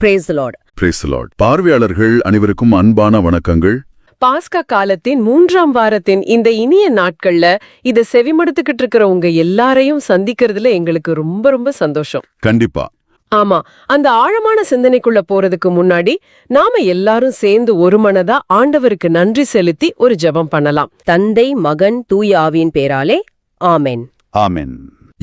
Praise the Lord. Praise the Lord. பார்வையாளர்கள் அனைவருக்கும் அன்பான வணக்கங்கள். பாஸ்கா காலத்தின் 3ஆம் வாரத்தின் இந்த இனிய நாட்கள்ல இத செவிமடுத்துக்கிட்டு இருக்கிற உங்க எல்லாரையும் சந்திக்கிறதுல எங்களுக்கு ரொம்ப ரொம்ப சந்தோஷம். கண்டிப்பா. ஆமா, அந்த ஆழமான சிந்தனைக்குள்ள போறதுக்கு முன்னாடி நாம எல்லாரும் சேர்ந்து ஒரு மனதா ஆண்டவருக்கு நன்றி செலுத்தி ஒரு ஜெபம் பண்ணலாம். தந்தை, மகன், தூய ஆவியின் பேராலே ஆமென். ஆமென்.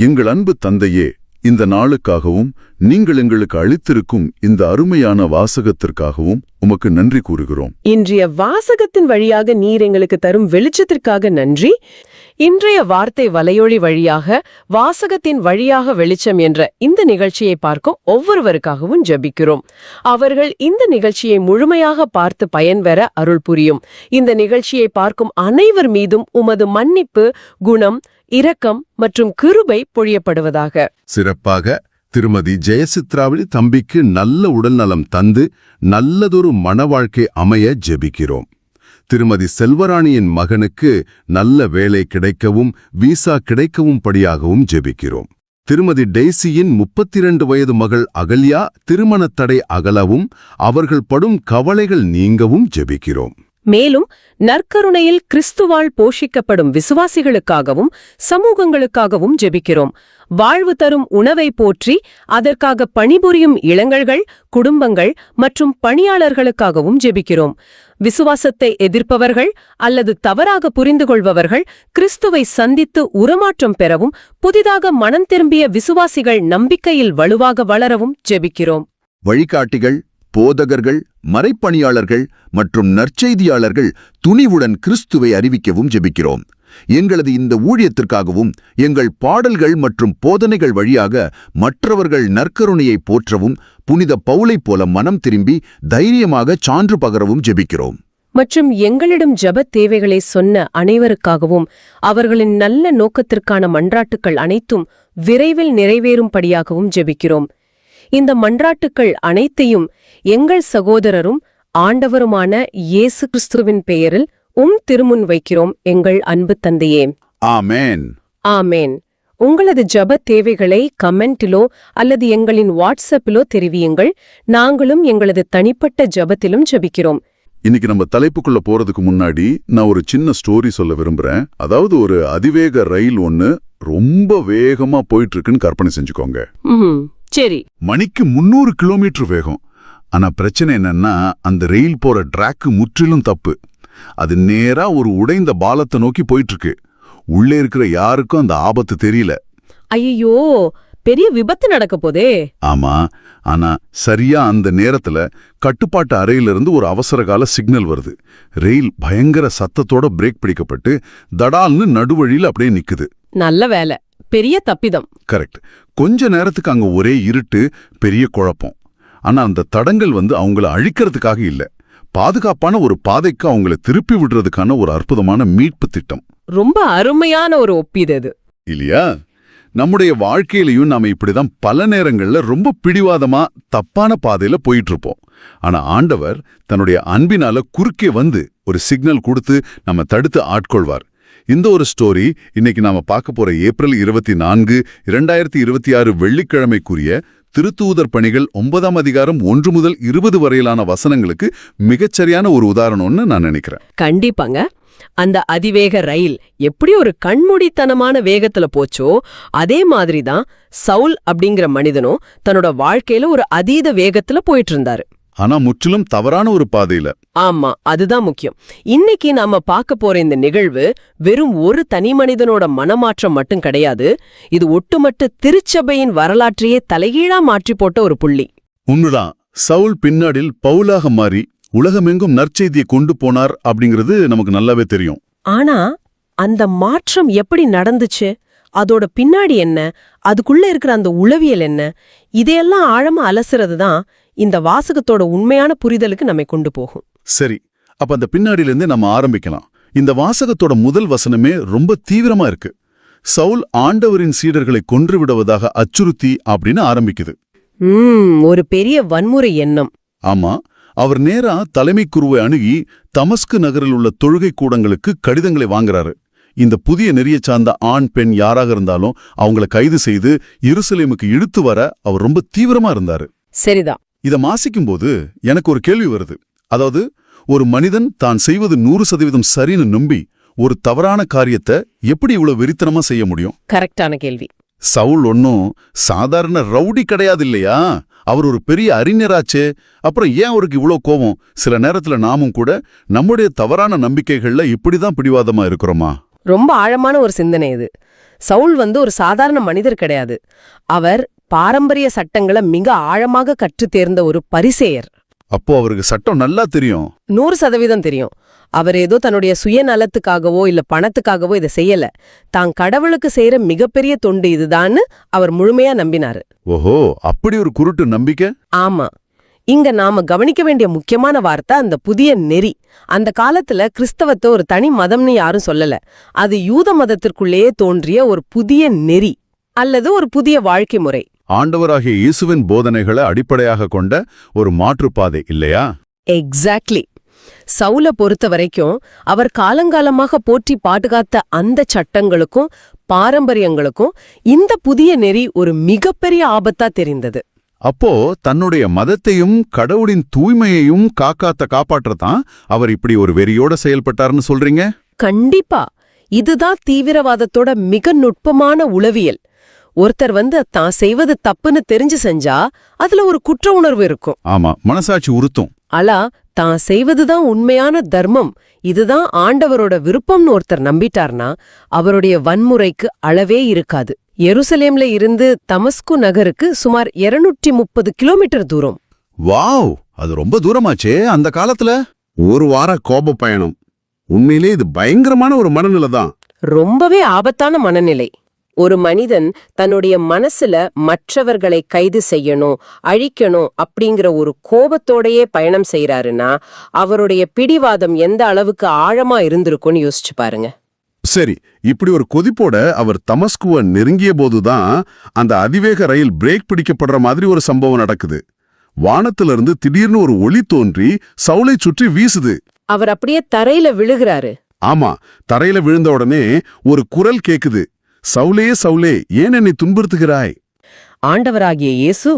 எங்கள் அன்பு தந்தையே, இந்த நாளுக்காகவும் நீங்கள் எங்களுக்கு அளித்திருக்கும் இந்த அருமையான வாசகத்திற்காகவும் உமக்கு நன்றி கூறுகிறோம். இன்றைய வாசகத்தின் வழியாக நீர் எங்களுக்கு தரும் வெளிச்சத்திற்காக நன்றி. இன்றைய வார்த்தை வலையொலி வழியாக வாசகத்தின் வழியாக வெளிச்சம் என்ற இந்த நிகழ்ச்சியை பார்க்கும் ஒவ்வொருவருக்காகவும் ஜெபிக்கிறோம். அவர்கள் இந்த நிகழ்ச்சியை முழுமையாக பார்த்து பயன்பெற அருள் புரியும். இந்த நிகழ்ச்சியை பார்க்கும் அனைவர் மீதும் உமது மன்னிப்பு, குணம், இரக்கம் மற்றும் கிருபை பொழியப்படுவதாக. சிறப்பாக திருமதி ஜெயசித்ராவளி தம்பிக்கு நல்ல உடல்நலம் தந்து நல்லதொரு மனவாழ்க்கை அமைய ஜெபிக்கிறோம். திருமதி செல்வராணியின் மகனுக்கு நல்ல வேலை கிடைக்கவும் வீசா கிடைக்கவும் படியாகவும் ஜெபிக்கிறோம். திருமதி டெய்சியின் 32 வயது மகள் அகல்யா திருமணத் தடை அகலவும் அவர்கள் படும் கவலைகள் நீங்கவும் ஜெபிக்கிறோம். மேலும் நற்கருணையில் கிறிஸ்துவால் போஷிக்கப்படும் விசுவாசிகளுக்காகவும் சமூகங்களுக்காகவும் ஜெபிக்கிறோம். வாழ்வு தரும் உணவை போற்றி அதற்காக பணிபுரியும் இளைஞர்கள், குடும்பங்கள் மற்றும் பணியாளர்களுக்காகவும் ஜெபிக்கிறோம். விசுவாசத்தை எதிர்ப்பவர்கள் அல்லது தவறாக புரிந்து கொள்பவர்கள் கிறிஸ்துவை சந்தித்து உருமாற்றம் பெறவும், புதிதாக மனம் திரும்பிய விசுவாசிகள் நம்பிக்கையில் வலுவாக வளரவும் ஜெபிக்கிறோம். வழிகாட்டிகள், போதகர்கள், மறைப்பணியாளர்கள் மற்றும் நற்செய்தியாளர்கள் துணிவுடன் கிறிஸ்துவை அறிவிக்கவும் ஜெபிக்கிறோம். எங்களது இந்த ஊழியத்திற்காகவும் எங்கள் பாடல்கள் மற்றும் போதனைகள் வழியாக மற்றவர்கள் நற்கருணையை போற்றவும், புனித பவுலைப் போல மனம் திரும்பி தைரியமாக சான்று பகரவும் ஜெபிக்கிறோம். மற்றும் எங்களிடம் ஜெபத் தேவைகளை சொன்ன அனைவருக்காகவும் அவர்களின் நல்ல நோக்கத்திற்கான மன்றாட்டுக்கள் அனைத்தும் விரைவில் நிறைவேறும்படியாகவும் ஜெபிக்கிறோம். இந்த மன்றாட்டுக்கள் அனைத்தையும் எங்கள் சகோதரரும் ஆண்டவருமான இயேசு கிறிஸ்துவின் பெயரில் திருமுன் வைக்கிறோம், எங்கள் அன்பு தந்தையே. ஆமென். ஆமென். உங்களது ஜெபத் தேவைகளை கமெண்டிலோ அல்லது எங்களின் வாட்ஸ்அப்பிலோ தெரிவியுங்கள். நாங்களும் எங்களது தனிப்பட்ட ஜெபத்திலும் ஜெபிக்கிறோம். இன்னைக்கு நம்ம தலைப்புக்குள்ள போறதுக்கு முன்னாடி நான் ஒரு சின்ன ஸ்டோரி சொல்ல விரும்புறேன். அதாவது ஒரு அதிவேக ரயில் ஒன்னு ரொம்ப வேகமா போயிட்டு இருக்குன்னு கற்பனை செஞ்சுக்கோங்க. சரி. மணிக்கு 300 கிலோமீட்டர் வேகம். ஆனா பிரச்சனை என்னன்னா, அந்த ரயில் போற டிராக்கு முற்றிலும் தப்பு. அது நேரா ஒரு உடைந்த பாலத்தை நோக்கி போயிட்டு இருக்கு. உள்ளே இருக்கிற யாருக்கும் அந்த ஆபத்து தெரியல. ஐயோ, பெரிய விபத்து நடக்க போதே. ஆமா, ஆனா சரியா அந்த நேரத்துல கட்டுப்பாட்டு அறையிலிருந்து ஒரு அவசரகால சிக்னல் வருது. ரயில் பயங்கர சத்தத்தோட பிரேக் பிடிக்கப்பட்டு தடால்னு நடுவழியில் அப்படியே நிக்குது. நல்ல வேலை, பெரிய தப்பிதம். கரெக்ட். கொஞ்ச நேரத்துக்கு அங்க ஒரே இருட்டு, பெரிய குழப்பம். ஆனா அந்த தடங்கள் அவங்கள அழிக்கிறதுக்காக இல்ல, பாதுகாப்பான ஒரு பாதைக்கு அவங்கள திருப்பி விடுறதுக்கான ஒரு அற்புதமான மீட்பு திட்டம். ரொம்ப அருமையான ஒரு ஒப்பீடு இது இல்லையா? நம்முடைய வாழ்க்கையிலையும் நாம இப்படிதான் பல நேரங்கள்ல ரொம்ப பிடிவாதமா தப்பான பாதையில போயிட்டு இருப்போம். ஆனா ஆண்டவர் தன்னுடைய அன்பினால குறுக்கே வந்து ஒரு சிக்னல் கொடுத்து நம்ம தடுத்து ஆட்கொள்வார். இந்த ஒரு ஸ்டோரி இன்னைக்கு நாம பார்க்க போற ஏப்ரல் 24, 2026 வெள்ளிக்கிழமைக்குரிய திருத்தூதர் பணிகள் 9ஆம் அதிகாரம் 1 முதல் 20 வரையிலான வசனங்களுக்கு மிகச்சரியான ஒரு உதாரணம்னு நான் நினைக்கிறேன். கண்டிப்பாங்க. அந்த அதிவேக ரயில் எப்படி ஒரு கண்மூடித்தனமான வேகத்துல போச்சோ, அதே மாதிரிதான் சவுல் அப்படிங்கிற மனிதனும் தன்னோட வாழ்க்கையில ஒரு அதீத வேகத்துல போயிட்டு இருந்தாரு. ஆனா முற்றிலும் தவறான ஒரு பாதையில. ஆமா, அதுதான் முக்கியம். இன்னைக்கு நாம பார்க்க போற இந்த நிகழ்வு வெறும் ஒரு தனி மனிதனோட மனமாற்றம் மட்டும் கிடையாது. இது ஒட்டுமொத்த திருச்சபையின் வரலாற்றையே தலைகீழா மாற்றி போட்ட ஒரு புள்ளி. உண்மைதான். சவுல் பின்னாடில் பவுலாக மாறி உலகமெங்கும் நற்செய்தியை கொண்டு போனார் அப்படிங்கிறது நமக்கு நல்லாவே தெரியும். ஆனா அந்த மாற்றம் எப்படி நடந்துச்சு, அதோட பின்னாடி என்ன, அதுக்குள்ள இருக்கிற அந்த உளவியல் என்ன, இதையெல்லாம் ஆழமா அலசுறது தான் இந்த வாசகத்தோட உண்மையான புரிதலுக்கு நம்மை கொண்டு போகும். சரி, அப்ப அந்த பின்னாடியிலிருந்தே நம்ம ஆரம்பிக்கலாம். இந்த வாசகத்தோட முதல் வசனமே ரொம்ப தீவிரமா இருக்கு. சவுல் ஆண்டவரின் சீடர்களை கொன்று விடுவதாக அச்சுறுத்தி அப்படின்னு ஆரம்பிக்குது. ஒரு பெரிய வன்முறை எண்ணம். ஆமா, அவர் நேரா தலைமை குருவை அணுகி தமஸ்கு நகரில் உள்ள தொழுகை கூடங்களுக்கு கடிதங்களை வாங்குறாரு. இந்த புதிய நெறிய சார்ந்த ஆண் பெண் யாராக இருந்தாலும் அவங்கள கைது செய்து எருசலேமுக்கு இழுத்து வர அவர் ரொம்ப தீவிரமா இருந்தாரு. சரிதான். இத வாசிக்கும்போது எனக்கு ஒரு கேள்வி வருது. அதாவது ஒரு மனிதன் தான் செய்வது 100% சரின்னு நம்பி ஒரு தவறான காரியத்தை எப்படி இவ்வளவு வெறித்தனமா செய்ய முடியும்? கரெக்டான கேள்வி. சவுல் ஒன்னும் சாதாரண ரவுடி கிடையாது இல்லையா? அவர் ஒரு பெரிய அறிஞராச்சே. அப்புறம் ஏன் அவருக்கு இவ்ளோ கோபம்? சில நேரத்துல நாமும் கூட நம்முடைய தவறான நம்பிக்கைகள்ல இப்படிதான் பிடிவாதமா இருக்கிறோமா? ரொம்ப ஆழமான ஒரு சிந்தனை இது. சவுல் ஒரு சாதாரண மனிதர் கிடையாது. அவர் பாரம்பரிய சட்டங்களை மிக ஆழமாக கற்றுத் தேர்ந்த ஒரு பரிசேயர். அப்போ அவருக்கு சட்டம் நல்லா தெரியும். 100% தெரியும். அவர் ஏதோ தன்னுடைய சுயநலத்துக்காகவோ இல்ல பணத்துக்காகவோ இதை செய்யல. தான் கடவுளுக்கு செய்யற மிகப்பெரிய தொண்டு இதுதான்னு அவர் முழுமையா நம்பினாரு. ஓஹோ, அப்படி ஒரு குருட்டு நம்பிக்கை. ஆமா. இங்க நாம கவனிக்க வேண்டிய முக்கியமான வார்த்தை அந்த புதிய நெறி. அந்த காலத்துல கிறிஸ்தவத்தை ஒரு தனி மதம்னு யாரும் சொல்லல. அது யூத மதத்திற்குள்ளேயே தோன்றிய ஒரு புதிய நெறி அல்லது ஒரு புதிய வாழ்க்கை முறை. ஆண்டவராகிய இயேசுவின் போதனைகளை அடிப்படையாக கொண்ட ஒரு மாற்றுப்பாதை இல்லையா? எக்ஸாக்ட்லி. சவுல பொறுத்த வரைக்கும் அவர் காலங்காலமாக போற்றி பாதுகாத்த அந்த சட்டங்களுக்கும் பாரம்பரியங்களுக்கும் இந்த புதிய நெறி ஒரு மிகப்பெரிய ஆபத்தா தெரிந்தது. அப்போ தன்னுடைய மதத்தையும் கடவுளின் தூய்மையையும் காப்பாற்றத்தான் அவர் இப்படி ஒரு வெறியோட செயல்பட்டார்னு சொல்றீங்க? கண்டிப்பா. இதுதான் தீவிரவாதத்தோட மிக நுட்பமான உளவியல். ஒருத்தர் தான் செய்வது தப்புன்னு தெரிஞ்சு செஞ்சா அதுல ஒரு குற்ற உணர்வு இருக்கும். ஆமா, மனசாட்சி உறுத்தும். ஆனா தான் செய்வதுதான் உண்மையான தர்மம், இதுதான் ஆண்டவரோட விருப்பம்னு ஒருத்தர் நம்பிட்டார்னா அவருடைய வன்முறைக்கு அளவே இருக்காது. எருசலேம்ல இருந்து தமஸ்கு நகருக்கு சுமார் 230 கிலோமீட்டர் தூரம். வாவ், அது ரொம்ப தூரமாச்சே அந்த காலத்துல. ஒரு வார கோப பயணம். உண்மையிலே இது பயங்கரமான ஒரு மனநிலை தான். ரொம்பவே ஆபத்தான மனநிலை. ஒரு மனிதன் தன்னுடைய மனசுல மற்றவர்களை கைது செய்யணும், அழிக்கணும் அப்படிங்கிற ஒரு கோபத்தோடையே பயணம் செய்யறாருன்னா அவருடைய பிடிவாதம் எந்த அளவுக்கு ஆழமா இருந்திருக்கும்னு யோசிச்சு பாருங்க. சரி, இப்படி ஒரு கொதிப்போட அவர் தமஸ்குவ நெருங்கிய போதுதான் அந்த அதிவேக ரயில் பிரேக் பிடிக்கப்படுற மாதிரி ஒரு சம்பவம் நடக்குது. வானத்திலிருந்து திடீர்னு ஒரு ஒளி தோன்றி சவுலை சுற்றி வீசுது. அவர் அப்படியே தரையில விழுகிறாரு. ஆமா, தரையில விழுந்த உடனே ஒரு குரல் கேக்குது. சவுலே சவுலே, ஏன் என்னை துன்புறுத்துகிறாய்? ஆண்டவராகிய இயேசு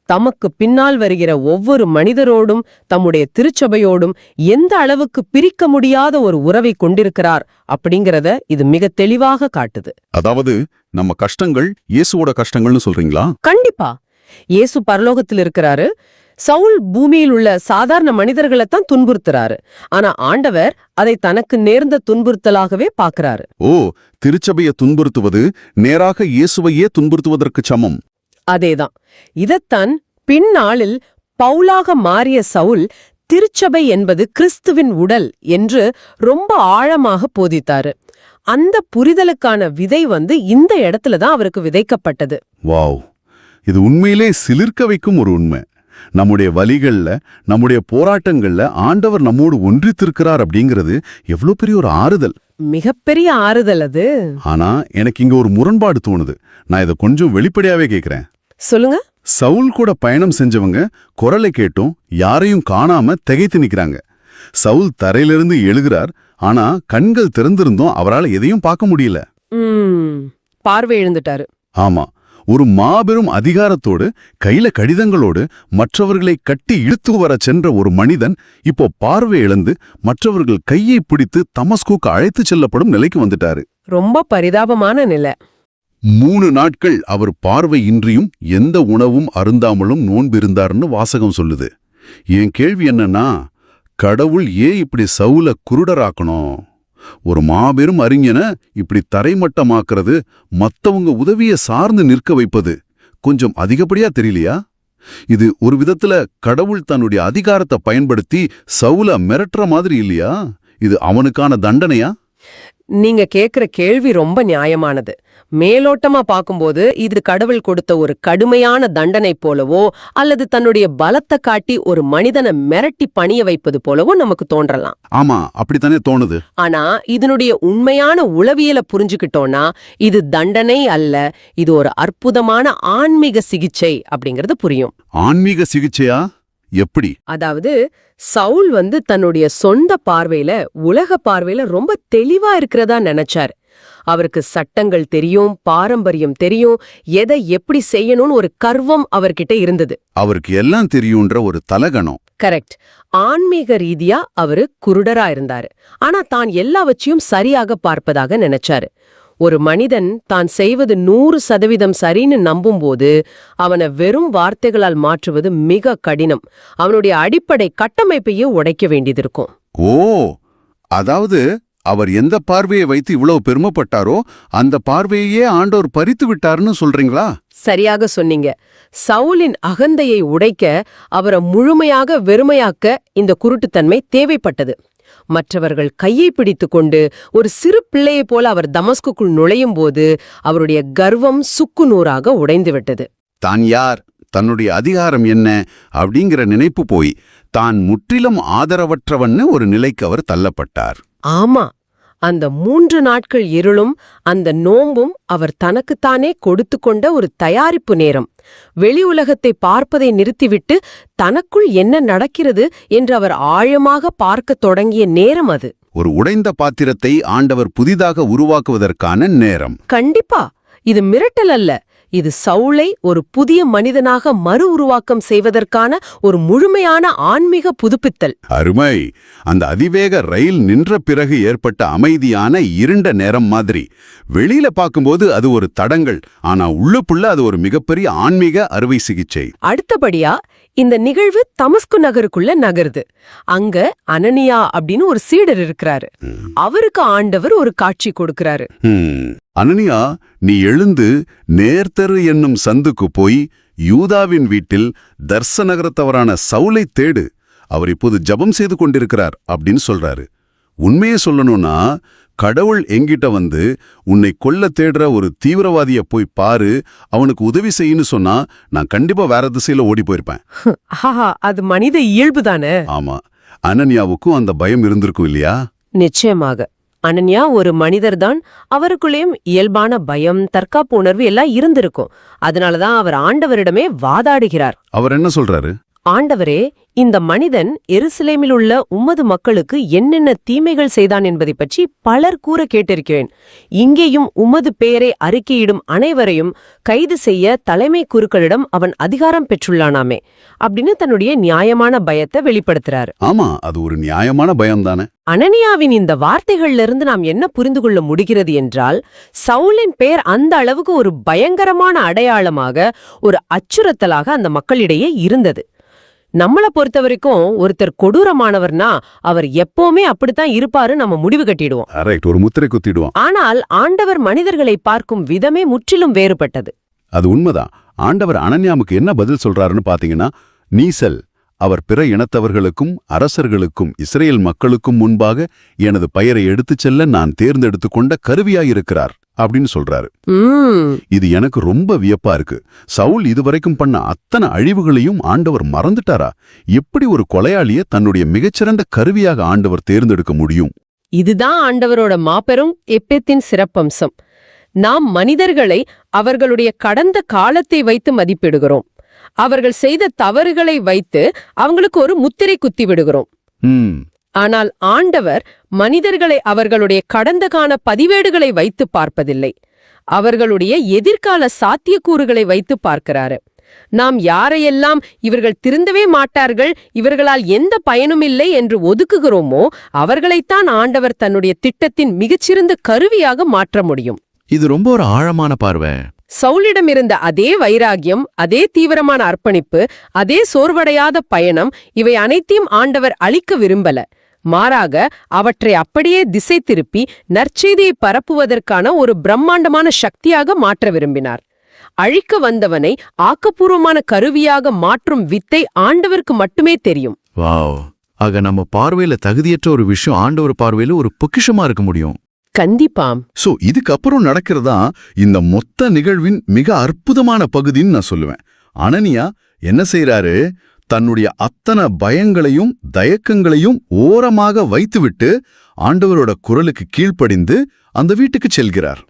தமக்கு பின்னால் வருகிற ஒவ்வொரு மனிதரோடும் தம்முடைய திருச்சபையோடும் எந்த அளவுக்கு பிரிக்க முடியாத ஒரு உறவை கொண்டிருக்கிறார் அப்படிங்கறத இது மிக தெளிவாக காட்டுது. அதாவது நம்ம கஷ்டங்கள் இயேசுவோட கஷ்டங்கள்னு சொல்றீங்களா? கண்டிப்பா. இயேசு பரலோகத்தில் இருக்கிறாரு. சவுல் பூமியில் உள்ள சாதாரண மனிதர்களைத்தான் துன்புறுத்துறாரு. ஆனா ஆண்டவர் அதை தனக்கு நேர்ந்த துன்புறுத்தலாகவே பாக்குறாரு. ஓ, திருச்சபையை துன்புறுத்துவது நேராக இயேசுவையே துன்புறுத்துவதற்கு சமம். அதேதான். இதத்தான் பின்னாளில் பவுலாக மாறிய சவுல் திருச்சபை என்பது கிறிஸ்துவின் உடல் என்று ரொம்ப ஆழமாக போதித்தாரு. அந்த புரிதலுக்கான விதை இந்த இடத்துலதான் அவருக்கு விதைக்கப்பட்டது. வாவ், இது உண்மையிலே சிலிர்க்க வைக்கும் ஒரு உண்மை. நம்முடைய வலிகள்ல, நம்முடைய போராட்டங்கள்ல ஆண்டவர் நம்மோடு ஒன்றித்திருக்கிறார் அப்படிங்கிறது எவ்வளவு பெரிய ஒரு ஆறுதல். மிகப்பெரிய ஆறுதல் அது. ஆனா எனக்கு இங்க ஒரு முரண்பாடு தோணுது. நான் இதை கொஞ்சம் வெளிப்படையாவே கேக்குறேன். சொல்லுங்க. சவுல் கூட பயணம் செஞ்சவங்க குரலை கேட்டும் யாரையும் காணாம திகைத்து நிக்கிறாங்க. சவுல் தரையிலிருந்து எழுகிறார். ஆனா கண்கள் திறந்திருந்தும் அவரால் எதையும் பார்க்க முடியல. பார்வை எழுந்துட்டாரு. ஆமா, ஒரு மாபெரும் அதிகாரத்தோடு கையில கடிதங்களோடு மற்றவர்களை கட்டி இழுத்து வர சென்ற ஒரு மனிதன் இப்போ பார்வை இழந்து மற்றவர்கள் கையை பிடித்து தமஸ்குக்கு அழைத்து செல்லப்படும் நிலைக்கு வந்துட்டாரு. ரொம்ப பரிதாபமான நிலை. 3 நாட்கள் அவர் பார்வை இன்றியும் எந்த உணவும் அருந்தாமலும் நோன்பிருந்தார்னு வாசகம் சொல்லுது. என் கேள்வி என்னன்னா, கடவுள் ஏன் இப்படி சவுல குருடராக்கணும்? ஒரு மாபெரும் அறிஞனை இப்படி தரைமட்டமாக்குறது, மத்தவங்க உதவிய சார்ந்து நிற்க வைப்பது கொஞ்சம் அதிகப்படியா தெரியலையா? இது ஒரு விதத்துல கடவுள் தன்னுடைய அதிகாரத்தை பயன்படுத்தி சவுல மிரட்டுற மாதிரி இல்லையா? இது அவனுக்கான தண்டனையா? நீங்க கேக்குற கேள்வி ரொம்ப நியாயமானது. மேலோட்டமா பாக்கும்போது இது கடவுள் கொடுத்த ஒரு கடுமையான தண்டனை போலவோ அல்லது தன்னுடைய பலத்தை காட்டி ஒரு மனிதனை மிரட்டி பணிய வைப்பது போலவோ நமக்கு தோன்றலாம். ஆமா, அப்படித்தானே தோணுது. ஆனா இதனுடைய உண்மையான உளவியலை புரிஞ்சுக்கிட்டோம்னா இது தண்டனை அல்ல, இது ஒரு அற்புதமான ஆன்மீக சிகிச்சை அப்படிங்கறது புரியும். ஆன்மீக சிகிச்சையா? எப்படி? அதாவது சவுல் தன்னுடைய சொந்த பார்வையில, உலக பார்வையில ரொம்ப தெளிவா இருக்கிறதா நினைச்சாரு. அவருக்கு சட்டங்கள் தெரியும், பாரம்பரியம் தெரியும், எதை எப்படி செய்யணும்னு ஒரு கர்வம் அவர்கிட்ட இருந்தது. அவருக்கு எல்லாம் தெரியுன்ற ஒரு தலகணம். கரெக்ட். ஆன்மீக ரீதியா அவரு குருடரா இருந்தாரு. ஆனா தான் எல்லாவற்றையும் சரியாக பார்ப்பதாக நினைச்சாரு. ஒரு மனிதன் தான் செய்வது 100% சரின்னு நம்பும்போது அவனை வெறும் வார்த்தைகளால் மாற்றுவது மிக கடினம். அவனுடைய அடிப்படை கட்டமைப்பையே உடைக்க வேண்டியது இருக்கும். ஓ, அதாவது அவர் எந்த பார்வையை வைத்து இவ்வளவு பெருமைப்பட்டாரோ அந்த பார்வையே ஆண்டவர் பறித்து விட்டாருன்னு சொல்றீங்களா? சரியாக சொன்னீங்க. சவுலின் அகந்தையை உடைக்க, அவரை முழுமையாக வெறுமையாக்க இந்த குருட்டுத்தன்மை தேவைப்பட்டது. மற்றவர்கள் கையை பிடித்துக் கொண்டு ஒரு சிறு பிள்ளையைப் போல அவர் தமஸ்குக்குள் நுழையும் போது அவருடைய கர்வம் சுக்குநூறாக உடைந்துவிட்டது. தான் யார், தன்னுடைய அதிகாரம் என்ன அப்படிங்கிற நினைப்பு போய் தான் முற்றிலும் ஆதரவற்றவன்னு ஒரு நிலைக்கு அவர் தள்ளப்பட்டார். ஆமா, அந்த 3 நாட்கள் இருளும் அந்த நோம்பும் அவர் தனக்குத்தானே கொடுத்து கொண்ட ஒரு தயாரிப்பு நேரம். வெளி உலகத்தை பார்ப்பதை நிறுத்திவிட்டு தனக்குள் என்ன நடக்கிறது என்று அவர் ஆழமாக பார்க்கத் தொடங்கிய நேரம் அது. ஒரு உடைந்த பாத்திரத்தை ஆண்டவர் புதிதாக உருவாக்குவதற்கான நேரம். கண்டிப்பா. இது மிரட்டல் அல்ல. இது சவுலை ஒரு புதிய மனிதனாக மறு உருவாக்கம் செய்வதற்கான ஒரு முழுமையான ஆன்மீக புதுப்பித்தல். அருமை. அந்த அதிவேக ரயில் நின்ற பிறகு ஏற்பட்ட அமைதியான இருண்ட நேரம் மாதிரி. வெளியில பார்க்கும்போது அது ஒரு தடங்கள், ஆனா உள்ளுக்குள்ள அது ஒரு மிகப்பெரிய ஆன்மீக அறுவை சிகிச்சை. அடுத்தபடியா இந்த நிகழ்வு தமஸ்கு நகருக்குள்ள நகருது. அங்க அனனியா அப்படின்னு ஒரு சீடர் இருக்கிறாரு. அவருக்கு ஆண்டவர் ஒரு காட்சி கொடுக்கிறாரு. அனனியா, நீ எழுந்து நேர்த்தரு என்னும் சந்துக்கு போய் யூதாவின் வீட்டில் தர்சநகரத்தவரான சவுலை தேடு. அவர் இப்போது ஜபம் செய்து கொண்டிருக்கிறார் அப்படின்னு சொல்றாரு. உண்மையே சொல்லணும்னா, கடவுள் எங்கிட்ட வந்து உன்னை கொல்ல தேடுற ஒரு தீவிரவாதிய போய் பாரு, அவனுக்கு உதவி செய்யுன்னு சொன்னா நான் கண்டிப்பா வேற திசையில ஓடி போயிருப்பேன். அது மனித இயல்பு தானே. ஆமா, அனனியாவுக்கும் அந்த பயம் இருந்திருக்கும் இல்லையா? நிச்சயமாக. அனன்யா ஒரு மனிதர்தான். அவருக்குள்ளேயும் இயல்பான பயம், தற்காப்பு உணர்வு எல்லாம் இருந்திருக்கும். அதனாலதான் அவர் ஆண்டவரிடமே வாதாடுகிறார். அவர் என்ன சொல்றாரு? ஆண்டவரே, இந்த மனிதன் எருசலேமில் உள்ள உம்மது மக்களுக்கு என்னென்ன தீமைகள் செய்தான் என்பதை பற்றி பலர் கூற கேட்டிருக்கிறேன். இங்கேயும் உமது பெயரை அறிக்கையிடும் அனைவரையும் கைது செய்ய தலைமை குருக்களிடம் அவன் அதிகாரம் பெற்றுள்ளானாமே அப்படின்னு தன்னுடைய நியாயமான பயத்தை வெளிப்படுத்துறாரு. ஆமா, அது ஒரு நியாயமான பயம்தானே. அனனியாவின் இந்த வார்த்தைகள்ல இருந்து நாம் என்ன புரிந்து கொள்ள முடிகிறது என்றால், சவுலின் பெயர் அந்த அளவுக்கு ஒரு பயங்கரமான அடையாளமாக, ஒரு அச்சுறுத்தலாக அந்த மக்களிடையே இருந்தது. நம்மள பொறுத்த வரைக்கும் ஒருத்தர் கொடூரமானவர்னா அவர் எப்பவுமே அப்படித்தான் இருப்பாரு நம்ம முடிவு கட்டிடுவோம். ஒரு முத்திரை குத்திடுவோம். ஆனால் ஆண்டவர் மனிதர்களை பார்க்கும் விதமே முற்றிலும் வேறுபட்டது. அது உண்மைதான். ஆண்டவர் அனன்யாவுக்கு என்ன பதில் சொல்றாருன்னு பாத்தீங்கன்னா, நீசல், அவர் பிற இனத்தவர்களுக்கும் அரசர்களுக்கும் இஸ்ரேல் மக்களுக்கும் முன்பாக எனது பெயரை எடுத்துச் செல்ல நான் தேர்ந்தெடுத்து கொண்ட கருவியாயிருக்கிறார் அப்படின்னு சொல்றாரு. இது எனக்கு ரொம்ப வியப்பா இருக்கு. சவுல் இதுவரைக்கும் பண்ண அத்தனை அழிவுகளையும் ஆண்டவர் மறந்துட்டாரா? எப்படி ஒரு கொலையாளிய தன்னுடைய மிகச்சிறந்த கருவியாக ஆண்டவர் தேர்ந்தெடுக்க முடியும்? இதுதான் ஆண்டவரோட மாபெரும் எப்பத்தின் சிறப்பம்சம். நாம் மனிதர்களை அவர்களுடைய கடந்த காலத்தை வைத்து மதிப்பிடுகிறோம். அவர்கள் செய்த தவறுகளை வைத்து அவங்களுக்கு ஒரு முத்திரை குத்தி விடுகிறோம். ஆனால் ஆண்டவர் மனிதர்களை அவர்களுடைய கடந்த கால பதிவேடுகளை வைத்து பார்ப்பதில்லை. அவர்களுடைய எதிர்கால சாத்தியக்கூறுகளை வைத்து பார்க்கிறாரு. நாம் யாரையெல்லாம் இவர்கள் திருந்தவே மாட்டார்கள், இவர்களால் எந்த பயனும் இல்லை என்று ஒதுக்குகிறோமோ அவர்களைத்தான் ஆண்டவர் தன்னுடைய திட்டத்தின் மிகச்சிறந்த கருவியாக மாற்ற முடியும். இது ரொம்ப ஒரு ஆழமான பார்வை. சவுலிடம் இருந்த அதே வைராகியம், அதே தீவிரமான அர்ப்பணிப்பு, அதே சோர்வடையாத பயணம், இவை அனைத்தையும் ஆண்டவர் அழிக்க விரும்பல. மாறாக அவற்றை அப்படியே திசை திருப்பி நற்செய்தியை பரப்புவதற்கான ஒரு பிரம்மாண்டமான சக்தியாக மாற்ற விரும்பினார். அழிக்க வந்தவனை ஆக்கப்பூர்வமான கருவியாக மாற்றும் வித்தை ஆண்டவருக்கு மட்டுமே தெரியும். வாவ். ஆக நம்ம பார்வையில தகுதியற்ற ஒரு விஷயம் ஆண்டவர் பார்வையில ஒரு பொக்கிஷமா இருக்க முடியும். கண்டிப்பாம். சோ இதுக்கப்புறம் நடக்கிறதா இந்த மொத்த நிகழ்வின் மிக அற்புதமான பகுதின்னு நான் சொல்லுவேன். அனனியா என்ன செய்யறாரு? தன்னுடைய அத்தனை பயங்களையும் தயக்கங்களையும் ஓரமாக வைத்துவிட்டு ஆண்டவரோட குரலுக்கு கீழ்ப்படிந்து அந்த வீட்டுக்கு செல்கிறார்.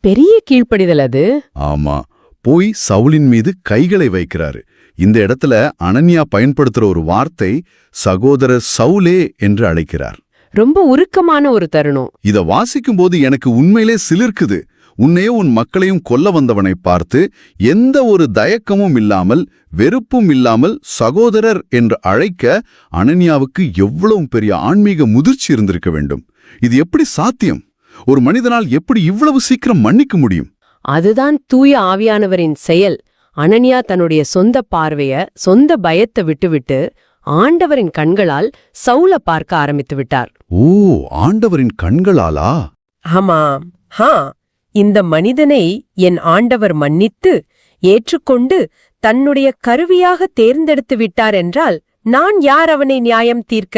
பெரிய கீழ்ப்படிதல் அது. ஆமா, போய் சவுலின் மீது கைகளை வைக்கிறாரு. இந்த இடத்துல அனனியா பயன்படுத்துற ஒரு வார்த்தை சகோதரர் சவுலே என்று அழைக்கிறார். ரொம்ப உருக்கமான ஒரு தருணம். இத வாசிக்கும்போது எனக்கு உண்மையிலே சிலிர்க்குது. உன்னையும் உன் மக்களையும் கொல்ல வந்தவனை பார்த்து எந்த ஒரு தயக்கமும் இல்லாமல், வெறுப்பும் இல்லாமல் சகோதரர் என்று அழைக்க அனனியாவுக்கு எவ்வளவு பெரிய ஆன்மீக முதிர்ச்சி இருந்திருக்க வேண்டும். இது எப்படி சாத்தியம்? ஒரு மனிதனால் எப்படி இவ்வளவு சீக்கிரம் மன்னிக்க முடியும்? அதுதான் தூய ஆவியானவரின் செயல். அனனியா தன்னுடைய சொந்த பார்வைய, சொந்த பயத்தை விட்டுவிட்டு ஆண்டவரின் கண்களால் சவுல பார்க்க ஆரம்பித்து விட்டார். ஓ, ஆண்டவரின் கண்களாலா? ஆமாம். இந்த மனிதனை என் ஆண்டவர் மன்னித்து ஏற்றுக்கொண்டு தன்னுடைய கருவியாக தேர்ந்தெடுத்து விட்டார் என்றால் நான் யார் அவனை நியாயம் தீர்க்க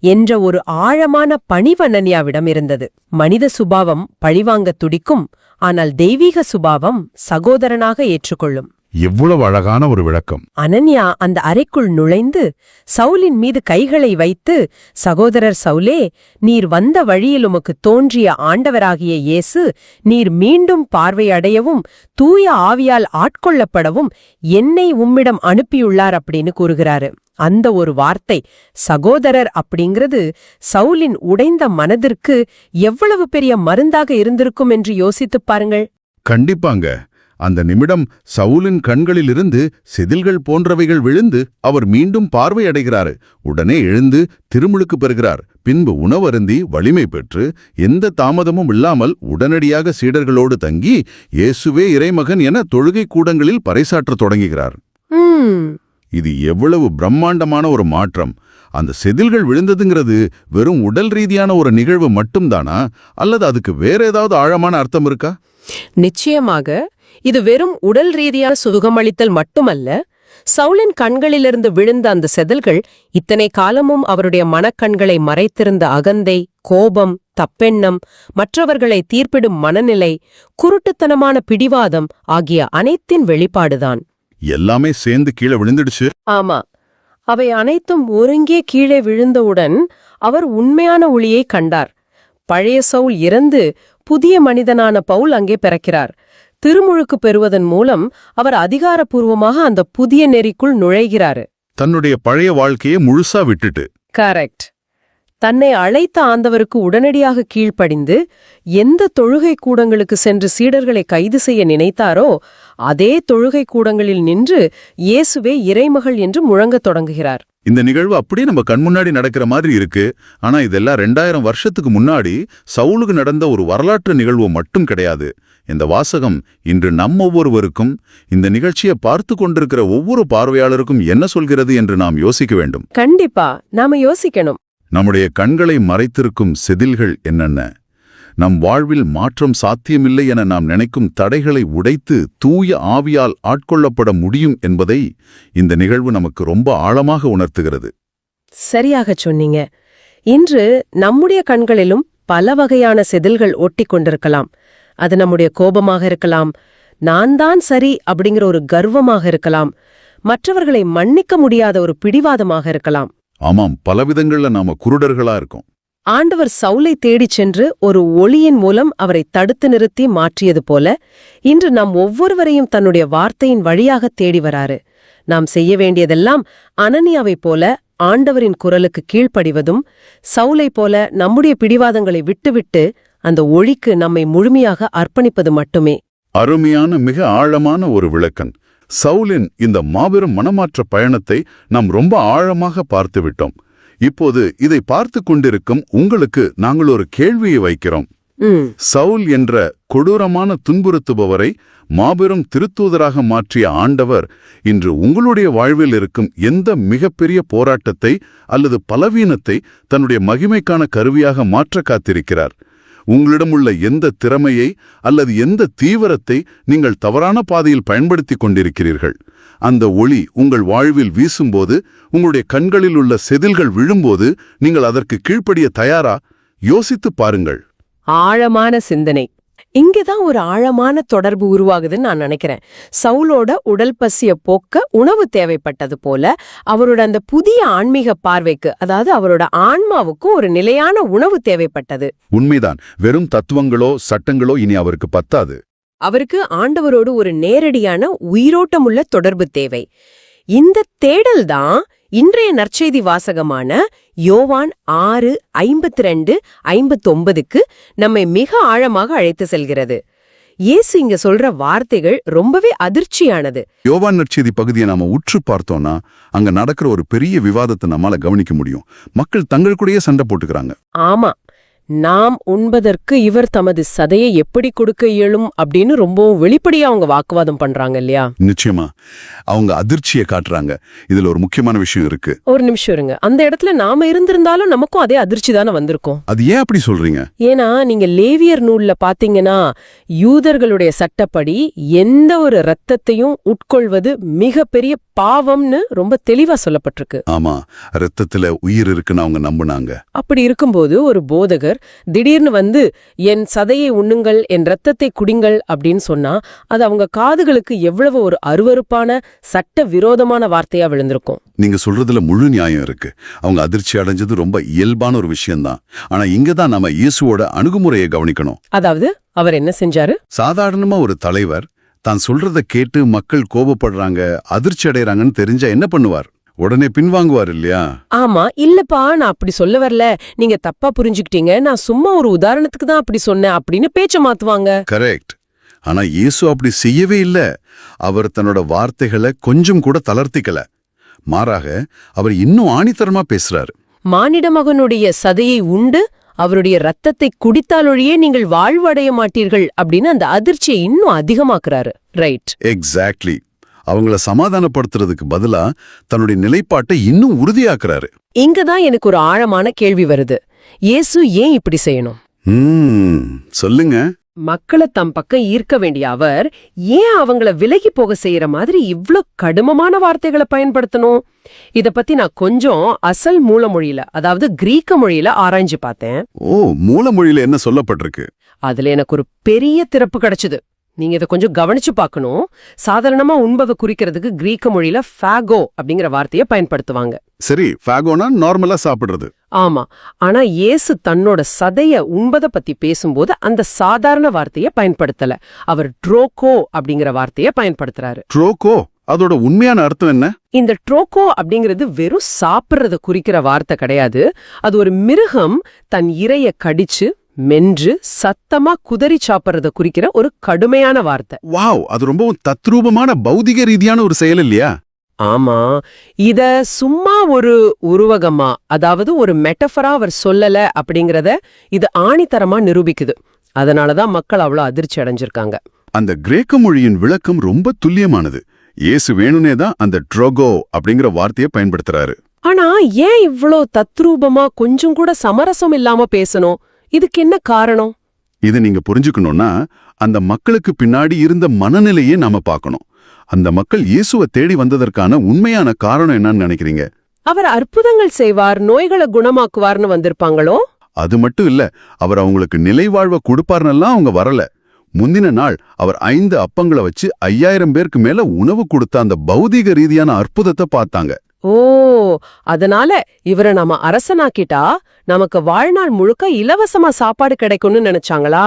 என்ற ஒரு ஆழமான பணிவு அனனியாவிடம் இருந்தது. மனித சுபாவம் பழிவாங்க துடிக்கும், ஆனால் தெய்வீக சுபாவம் சகோதரனாக ஏற்றுக்கொள்ளும். எவ்வளவு அழகான ஒரு விளக்கம். அனனியா அந்த அறைக்குள் நுழைந்து சவுலின் மீது கைகளை வைத்து, சகோதரர் சவுலே, நீர் வந்த வழியில் உமக்கு தோன்றிய ஆண்டவராகிய இயேசு நீர் மீண்டும் பார்வையடையவும் தூய ஆவியால் ஆட்கொள்ளப்படவும் என்னை உம்மிடம் அனுப்பியுள்ளார் அப்படின்னு கூறுகிறாரு. அந்த ஒரு வார்த்தை சகோதரர் அப்படிங்கிறது சவுலின் உடைந்த மனதிற்கு எவ்வளவு பெரிய மருந்தாக இருந்திருக்கும் என்று யோசித்துப் பாருங்கள். கண்டிப்பாங்க. அந்த நிமிடம் சவுலின் கண்களிலிருந்து செதில்கள் போன்றவைகள் விழுந்து அவர் மீண்டும் பார்வையடைகிறாரு. உடனே எழுந்து திருமுழுக்கு பெறுகிறார். பின்பு உணவருந்தி வலிமை பெற்று எந்த தாமதமும் இல்லாமல் உடனடியாக சீடர்களோடு தங்கி இயேசுவே இறைமகன் என தொழுகை கூடங்களில் பறைசாற்றத் தொடங்குகிறார். இது எவ்வளவு பிரம்மாண்டமான ஒரு மாற்றம்! அந்த செதில்கள் விழுந்ததுங்கிறது வெறும் உடல் ரீதியான ஒரு நிகழ்வு மட்டும்தானா, அல்லது அதுக்கு வேற ஏதாவது ஆழமான அர்த்தம் இருக்கா? நிச்சயமாக இது வெறும் உடல் ரீதியான சுகமளித்தல் மட்டுமல்ல. சவுலின் கண்களிலிருந்து விழுந்த அந்த செதில்கள் இத்தனை காலமும் அவருடைய மனக்கண்களை மறைத்திருந்த அகந்தை, கோபம், தப்பெண்ணம், மற்றவர்களை தீர்ப்பிடும் மனநிலை, குருட்டுத்தனமான பிடிவாதம் ஆகிய அனைத்தின் வெளிப்பாடுதான். எல்லாமே சேர்ந்து கீழே விழுந்துடுச்சு. ஆமா, அவை அனைத்தும் ஒருங்கே கீழே விழுந்தவுடன் அவர் உண்மையான ஒளியை கண்டார். பழைய சவுல் இறந்து புதிய மனிதனான பவுல் அங்கே பிறக்கிறார். திருமுழுக்கு பெறுவதன் மூலம் அவர் அதிகாரப்பூர்வமாக அந்த புதிய நெறிக்குள் நுழைகிறாரு. தன்னுடைய பழைய வாழ்க்கையை முழுசா விட்டுட்டு. கரெக்ட். தன்னை அழைத்த ஆண்டவருக்கு உடனடியாக கீழ்ப்படிந்து எந்த தொழுகை கூடங்களுக்கு சென்று சீடர்களை கைது செய்ய நினைத்தாரோ அதே தொழுகை கூடங்களில் நின்று இயேசுவே இறைமகள் என்று முழங்கத் தொடங்குகிறார். இந்த நிகழ்வு அப்படியே நம்ம கண் முன்னாடி நடக்கிற மாதிரி இருக்கு. ஆனா இதெல்லாம் 2000 வருஷத்துக்கு முன்னாடி சவுலுக்கு நடந்த ஒரு வரலாற்று நிகழ்வு மட்டும் கிடையாது. இந்த வாசகம் இன்று நம் ஒவ்வொருவருக்கும், இந்த நிகழ்ச்சியை பார்த்து கொண்டிருக்கிற ஒவ்வொரு பார்வையாளருக்கும் என்ன சொல்கிறது என்று நாம் யோசிக்க வேண்டும். கண்டிப்பா நாம யோசிக்கணும். நம்முடைய கண்களை மறைத்திருக்கும் செதில்கள் என்னென்ன? நம் வாழ்வில் மாற்றம் சாத்தியமில்லை என நாம் நினைக்கும் தடைகளை உடைத்து தூய ஆவியால் ஆட்கொள்ளப்பட முடியும் என்பதை இந்த நிகழ்வு நமக்கு ரொம்ப ஆழமாக உணர்த்துகிறது. சரியாக சொன்னீங்க. இன்று நம்முடைய கண்களிலும் பல வகையான செதில்கள் ஒட்டிக் கொண்டிருக்கலாம். அது நம்முடைய கோபமாக இருக்கலாம், நான் தான் சரி அப்படிங்கிற ஒரு கர்வமாக இருக்கலாம், மற்றவர்களை மன்னிக்க முடியாத ஒரு பிடிவாதமாக இருக்கலாம். ஆமாம், பலவிதங்கள்ல நாம குருடர்களா இருக்கோம். ஆண்டவர் சவுலை தேடிச் சென்று ஒரு ஒளியின் மூலம் அவரை தடுத்து நிறுத்தி மாற்றியது போல இன்று நாம் ஒவ்வொருவரையும் தன்னுடைய வார்த்தையின் வழியாக தேடி வராரு. நாம் செய்ய வேண்டியதெல்லாம் அனனியாவைப் போல ஆண்டவரின் குரலுக்கு கீழ்ப்படிவதும், சவுலை போல நம்முடைய பிடிவாதங்களை விட்டுவிட்டு அந்த ஒளிக்கு நம்மை முழுமையாக அர்ப்பணிப்பது மட்டுமே. அருமையான, மிக ஆழமான ஒரு விளக்கம். சவுலின் இந்த மாபெரும் மனமாற்ற பயணத்தை நாம் ரொம்ப ஆழமாக பார்த்து விட்டோம். இப்போது இதை பார்த்து கொண்டிருக்கும் உங்களுக்கு நாங்கள் ஒரு கேள்வியை வைக்கிறோம். சவுல் என்ற கொடூரமான துன்புறுத்துபவரை மாபெரும் திருத்தூதராக மாற்றிய ஆண்டவர் இன்று உங்களுடைய வாழ்வில் இருக்கும் எந்த மிகப்பெரிய போராட்டத்தை அல்லது பலவீனத்தை தன்னுடைய மகிமைக்கான கருவியாக மாற்ற காத்திருக்கிறார்? உங்களிடமுள்ள எந்த திறமையை அல்லது எந்த தீவிரத்தை நீங்கள் தவறான பாதையில் பயன்படுத்திக் கொண்டிருக்கிறீர்கள்? அந்த ஒளி உங்கள் வாழ்வில் வீசும்போது, உங்களுடைய கண்களில் உள்ள செதில்கள் விழும்போது நீங்கள் அதற்கு கீழ்ப்படிய தயாரா? யோசித்துப் பாருங்கள். ஆழமான சிந்தனை. இங்கதான் ஒரு ஆழமான தொடர்பு உருவாகுதுன்னு நான் நினைக்கிறேன். சவுலோட உடல் பசிய போக்க உணவு தேவைப்பட்டது போல அவரோட அந்த புதிய ஆன்மீக பார்வைக்கு, அதாவது அவரோட ஆன்மாவுக்கும் ஒரு நிலையான உணவு தேவைப்பட்டது. உண்மைதான். வெறும் தத்துவங்களோ சட்டங்களோ இனி அவருக்கு பத்தாது. அவருக்கு ஆண்டவரோடு ஒரு நேரடியான உயிரோட்டமுள்ள தொடர்பு தேவை. இந்த தேடல்தான் இன்றைய நற்செய்தி வாசகமான யோவான் 6:52-59க்கு நம்மை மிக ஆழமாக அழைத்து செல்கிறது. இயேசு இங்க சொல்ற வார்த்தைகள் ரொம்பவே அதிர்ச்சியானது. யோவான் நற்செய்தி பகுதியை நாம உற்று பார்த்தோம்னா அங்க நடக்கிற ஒரு பெரிய விவாதத்தை நம்மால கவனிக்க முடியும். மக்கள் தங்களுக்குள்ளேயே சண்டை போட்டுக்கிறாங்க. ஆமா, நாம் உண்பதற்கு இவர் தமது சதையை எப்படி கொடுக்க இயலும் அப்படின்னு ரொம்பவும் வெளிப்படையா அவங்க வாக்குவாதம் பண்றாங்க இல்லையா? நிச்சயமா அவங்க அதிர்ச்சியை காட்டுறாங்க. இதுல ஒரு முக்கியமான விஷயம் இருக்கு. ஒரு நிமிஷம் இருங்க. அந்த இடத்துல நாம இருந்திருந்தாலும் நமக்கும் அதே அதிர்ச்சி தானே வந்திருக்கும். அது ஏன் அப்படி சொல்றீங்க? ஏன்னா நீங்க லேவியர் நூல்ல பாத்தீங்கன்னா யூதர்களுடைய சட்டப்படி எந்த ஒரு இரத்தத்தையும் உட்கொள்வது மிகப்பெரிய பாவம்னு ரொம்ப தெளிவா சொல்லப்பட்டிருக்கு. ஆமா, ரத்தத்துல உயிர் இருக்குன்னு அவங்க நம்புனாங்க. அப்படி இருக்கும்போது ஒரு போதகர் திடீர்னு வந்து என் சதையை உண்ணுங்கள், என் ரத்தத்தை குடிங்கள் அப்படின்னு சொன்னா அது அவங்க காதுகளுக்கு எவ்வளவு ஒரு அருவருப்பான சட்ட விரோதமான வார்த்தையா விழுந்திருக்கும். நீங்க சொல்றதுல முழு நியாயம் இருக்கு. அவங்க அதிர்ச்சி அடைஞ்சது ரொம்ப இயல்பான ஒரு விஷயம்தான். ஆனா இங்கதான் நம்ம இயேசுவோட அணுகுமுறையை கவனிக்கணும். அதாவது அவர் என்ன செஞ்சாரு? சாதாரணமா ஒரு தலைவர் தான் சொல்றத கேட்டு மக்கள் கோபப்படுறாங்க, அதிர்ச்சி அடைறாங்கன்னு தெரிஞ்சா என்ன பண்ணுவார்? உடனே பின்வாங்குவார் இல்லையா? ஆமா, இல்லப்பா நான் அப்படி சொல்ல வரல, நீங்க தப்பா புரிஞ்சுக்கிட்டீங்க, நான் சும்மா ஒரு உதாரணத்துக்கு தான் அப்படி சொன்னேன் அப்படின்னு பேச்ச மாத்துவாங்க. கரெக்ட். ஆனா இயேசு அப்படி செய்யவே இல்ல. அவர் தன்னோட வார்த்தைகளை கொஞ்சம் கூட தளர்த்திக்கல. மாறாக அவர் இன்னும் ஆணித்தரமா பேசுறாரு. மானிட மகனுடைய சதையை உண்டு அவருடைய ரத்தத்தை குடித்தாலொழியே நீங்கள் வாழ்வடைய மாட்டீர்கள் அப்படின்னு அந்த அதிர்ச்சியை இன்னும் அதிகமாக்குறாரு. Right, exactly. அவங்கள சமாதானப்படுத்துறதுக்கு பதிலா தன்னுடைய நிலைப்பாட்டை இன்னும் உறுதியாக்குறாரு. இங்கதான் எனக்கு ஒரு ஆழமான கேள்வி வருது. இயேசு ஏன் இப்படி செய்யணும்? சொல்லுங்க. மக்களை தம் பக்கம் ஈர்க்க வேண்டிய அவர் ஏன் அவங்கள விலகி போக செய்யற மாதிரி இவ்ளோ கடுமையான வார்த்தைகளை பயன்படுத்தணும்? இத பத்தி நான் கொஞ்சம் அசல் மூலமொழியில, அதாவது கிரீக்க மொழியில ஆராய்ஞ்சு பார்த்தேன். ஓ, மூலமொழியில என்ன சொல்லப்பட்டிருக்கு? அதுல எனக்கு ஒரு பெரிய திறப்பு கிடைச்சது. நீங்க இதை கொஞ்சம் கவனிச்சு பார்க்கணும். சாதாரணமா உண்பதை குறிக்கிறதுக்கு கிரீக்க மொழியில ஃபேகோ அப்படிங்கிற வார்த்தையை பயன்படுத்துவாங்க. சரி, ஃபேகோனா நார்மலா சாப்பிடுறது. ஆமா, ஆனா இயேசு தன்னோட சதைய உண்பதை பத்தி பேசும்போது அந்த சாதாரண வார்த்தையை பயன்படுத்தல. அவர் ட்ரோகோ அப்படிங்கிற வார்த்தையை பயன்படுத்துறாரு. ட்ரோகோ, அதோட உண்மையான அர்த்தம் என்ன? இந்த ட்ரோகோ அப்படிங்கிறது வெறும் சாப்பிடுறத குறிக்கிற வார்த்தை கிடையாது. அது ஒரு மிருகம் தன் இரைய கடிச்சு மென்று சத்தமா குதறி சாப்பிடுறத குறிக்கிற ஒரு கடுமையான வார்த்தை. வாவ், அது ரொம்பவும் தத்ரூபமான பௌதிக ரீதியான ஒரு செயல் இல்லையா? ஆமா, இத சும்மா ஒரு உருவகமா, அதாவது ஒரு மெட்டஃபரா அவர் சொல்லல அப்படிங்கறத இது ஆணித்தரமா நிரூபிக்குது. அதனாலதான் மக்கள் அவ்வளவு அதிர்ச்சி அடைஞ்சிருக்காங்க. அந்த கிரேக்க மொழியின் விளக்கம் ரொம்ப துல்லியமானது. இயேசு வேணுனே தான் அந்த ட்ரோகோ அப்படிங்கிற வார்த்தையை பயன்படுத்துறாரு. ஆனா ஏன் இவ்ளோ தத்ரூபமா கொஞ்சம் கூட சமரசம் இல்லாம பேசணும்? இதுக்கு என்ன காரணம்? இதை நீங்க புரிஞ்சுக்கணும்னா அந்த மக்களுக்கு பின்னாடி இருந்த மனநிலையே நாம பார்க்கணும். அந்த மக்கள் இயேசுவை தேடி வந்ததற்கான உண்மையான காரணம் என்னன்னு நினைக்கிறீங்க? அவர் அற்புதங்கள் செய்வார், நோய்களை குணமாக்குவார்னு வந்திருப்பாங்களோ? அது மட்டும் இல்ல, அவர் அவங்களுக்கு நிலைவாழ்வை கொடுப்பார்னெல்லாம் அவங்க வரல. முந்தின நாள் அவர் 5 அப்பங்களை வச்சு 5000 பேருக்கு மேல உணவு கொடுத்த அந்த பௌதீக ரீதியான அற்புதத்தை பார்த்தாங்க. ஓ, அதனால இவரை நாம அரசனாக்கிட்டா நமக்கு வாழ்நாள் முழுக்க இலவசமா சாப்பாடு கிடைக்கும்னு நினைச்சாங்களா?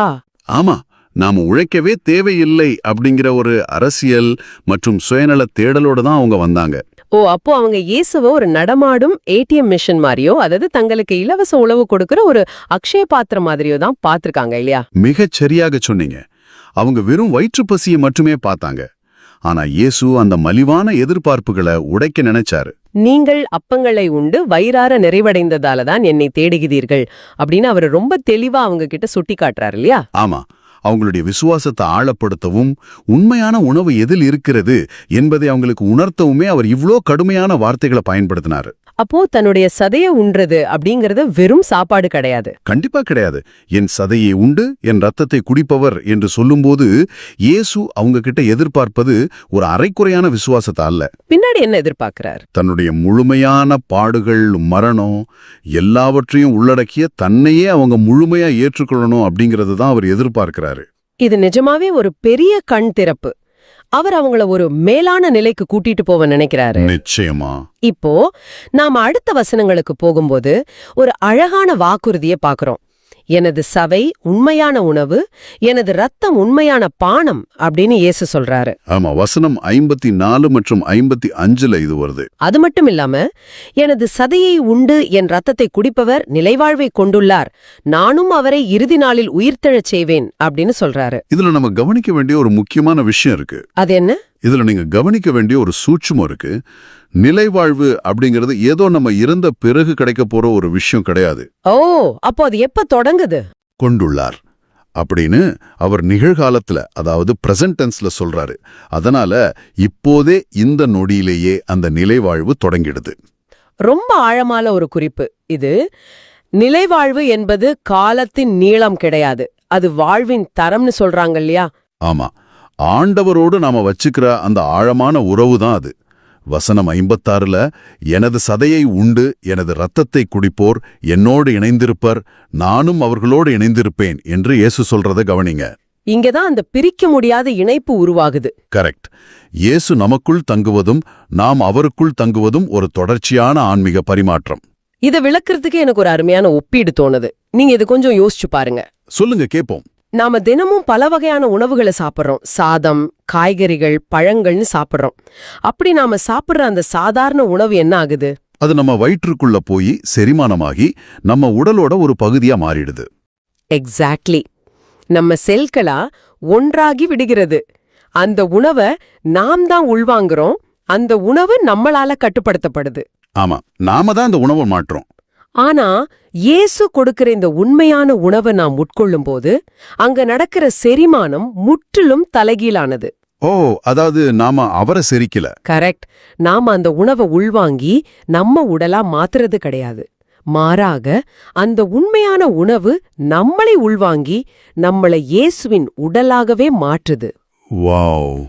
ஆமா, நாம உழைக்கவே தேவையில்லை அப்படிங்கிற ஒரு அரசியல் மற்றும் சுயநல தேடலோட தான் அவங்க வந்தாங்க. ஓ, அப்போ அவங்க இயேசுவை ஒரு நடமாடும் ஏடிஎம் மிஷின் மாதிரியோ, அதாவது தங்களுக்கு இலவச உணவு கொடுக்கிற ஒரு அக்ஷய பாத்திரம் மாதிரியோ தான் பார்த்திருக்காங்க இல்லையா? மிகச் சரியாக சொன்னீங்க. அவங்க வெறும் வயிற்றுப்பசியை மட்டுமே பார்த்தாங்க. ஆனா இயேசு அந்த மலிவான எதிர்பார்ப்புகளை உடைக்க நினைச்சாரு. நீங்கள் அப்பங்களை உண்டு வயிறார நிறைவடைந்ததால தான் என்னை தேடுகிறீர்கள் அப்படின்னு அவர் ரொம்ப தெளிவா அவங்க கிட்ட சுட்டி காட்டுறாரு இல்லையா? ஆமா, அவங்களுடைய விசுவாசத்தை ஆழப்படுத்தவும் உண்மையான உணவு எதில் இருக்கிறது என்பதை அவங்களுக்கு உணர்த்தவுமே அவர் இவ்ளோ கடுமையான வார்த்தைகளை பயன்படுத்தினாரு. அப்போ தன்னுடைய சதைய உண்றது அப்படிங்கறது வெறும் சாப்பாடு கிடையாது. கண்டிப்பா கிடையாது. என் சதையை உண்டு என் ரத்தத்தை குடிப்பவர் என்று சொல்லும்போது இயேசு அவங்க கிட்ட எதிர்பார்ப்பது ஒரு அரைக்குறையான விசுவாசத்தை அல்ல. பின்னாடி என்ன எதிர்பார்க்கிறார்? தன்னுடைய முழுமையான பாடுகள், மரணம் எல்லாவற்றையும் உள்ளடக்கிய தன்னையே அவங்க முழுமையா ஏற்றுக்கொள்ளணும் அப்படிங்கறது தான் அவர் எதிர்பார்க்கிறாரு. இது நிஜமாவே ஒரு பெரிய கண் திறப்பு. அவர் அவங்கள ஒரு மேலான நிலைக்கு கூட்டிட்டு போவ நினைக்கிறாரு. நிச்சயமா. இப்போ நாம அடுத்த வசனங்களுக்கு போகும்போது ஒரு அழகான வாக்குறுதியை பாக்குறோம். எனது சதை உண்மையான உணவு, எனது ரத்தம் உண்மையான பானம் அப்படின்னு இயேசு சொல்றாரு. ஆமா, வசனம் 54 மற்றும் 55 இது வருது. அது மட்டும் இல்லாம, எனது சதையை உண்டு என் ரத்தத்தை குடிப்பவர் நிலைவாழ்வை கொண்டுள்ளார், நானும் அவரை இறுதி நாளில் உயிர்த்தெழச் செய்வேன் அப்படின்னு சொல்றாரு. இதுல நம்ம கவனிக்க வேண்டிய ஒரு முக்கியமான விஷயம் இருக்கு. அது என்ன? இதுல நீங்க கவனிக்க வேண்டிய ஒரு சூட்சுமம் இருக்கு. நிலைவாழ்வு அப்படிங்கிறது ஏதோ நம்ம இறந்த பிறகு கிடைக்க போற ஒரு விஷயம் கிடையாது. ஓ, அப்போ அது எப்ப தொடங்குது? கொண்டுள்ளார் அப்படின்னு அவர் நிகழ்காலத்துல, அதாவது பிரசன்ட் டென்ஸ்ல சொல்றாரு. அதனால இப்போதே இந்த நொடியிலேயே அந்த நிலைவாழ்வு தொடங்கிடுது. ரொம்ப ஆழமான ஒரு குறிப்பு இது. நிலைவாழ்வு என்பது காலத்தின் நீளம் கிடையாது, அது வாழ்வின் தரம்னு சொல்றாங்க இல்லையா? ஆமா, ஆண்டவரோடு நாம வச்சுக்கிற அந்த ஆழமான உறவு தான் அது. வசனம் 56ல எனது சதையை உண்டு எனது இரத்தத்தை குடிப்போர் என்னோடு இணைந்திருப்பர், நானும் அவர்களோடு இணைந்திருப்பேன் என்று இயேசு சொல்றத கவனிங்க. இங்கதான் அந்த பிரிக்க முடியாத இணைப்பு உருவாகுது. கரெக்ட். இயேசு நமக்குள் தங்குவதும் நாம் அவருக்குள் தங்குவதும் ஒரு தொடர்ச்சியான ஆன்மீக பரிமாற்றம். இதை விளக்குறதுக்கு எனக்கு ஒரு அருமையான ஒப்பீடு தோணுது. நீங்க இது கொஞ்சம் யோசிச்சு பாருங்க. சொல்லுங்க, கேப்போம். நாம தினமும் பல வகையான உணவுகளை சாப்பிட்றோம். சாதம், காய்கறிகள், பழங்கள்னு சாப்பிட்றோம். அப்படி நாம சாப்பிட்ற அந்த சாதாரண உணவு என்ன ஆகுது? அது நம்ம வயிற்றுக்குள்ள போய் செரிமானமாகி நம்ம உடலோட ஒரு பகுதியா மாறிடுது. எக்ஸாக்ட்லி. நம்ம செல்களா ஒன்றாகி விடுகிறது. அந்த உணவை நாம் தான் உள்வாங்குறோம், அந்த உணவு நம்மளால கட்டுப்படுத்தப்படுது. ஆமா, நாம தான் அந்த உணவை மாற்றோம். ஆனா இயேசு கொடுக்கிற இந்த உண்மையான உணவை நாம் உட்கொள்ளும் போது அங்க நடக்கிற செரிமானம் முற்றிலும் தலைகீழானது. ஓ, அதாவது நாம அவரை செரிக்கல. கரெக்ட். நாம அந்த உணவை உள்வாங்கி நம்ம உடலா மாத்துறது கிடையாது. மாறாக அந்த உண்மையான உணவு நம்மளை உள்வாங்கி நம்மளை இயேசுவின் உடலாகவே மாற்றுது. வாவ்.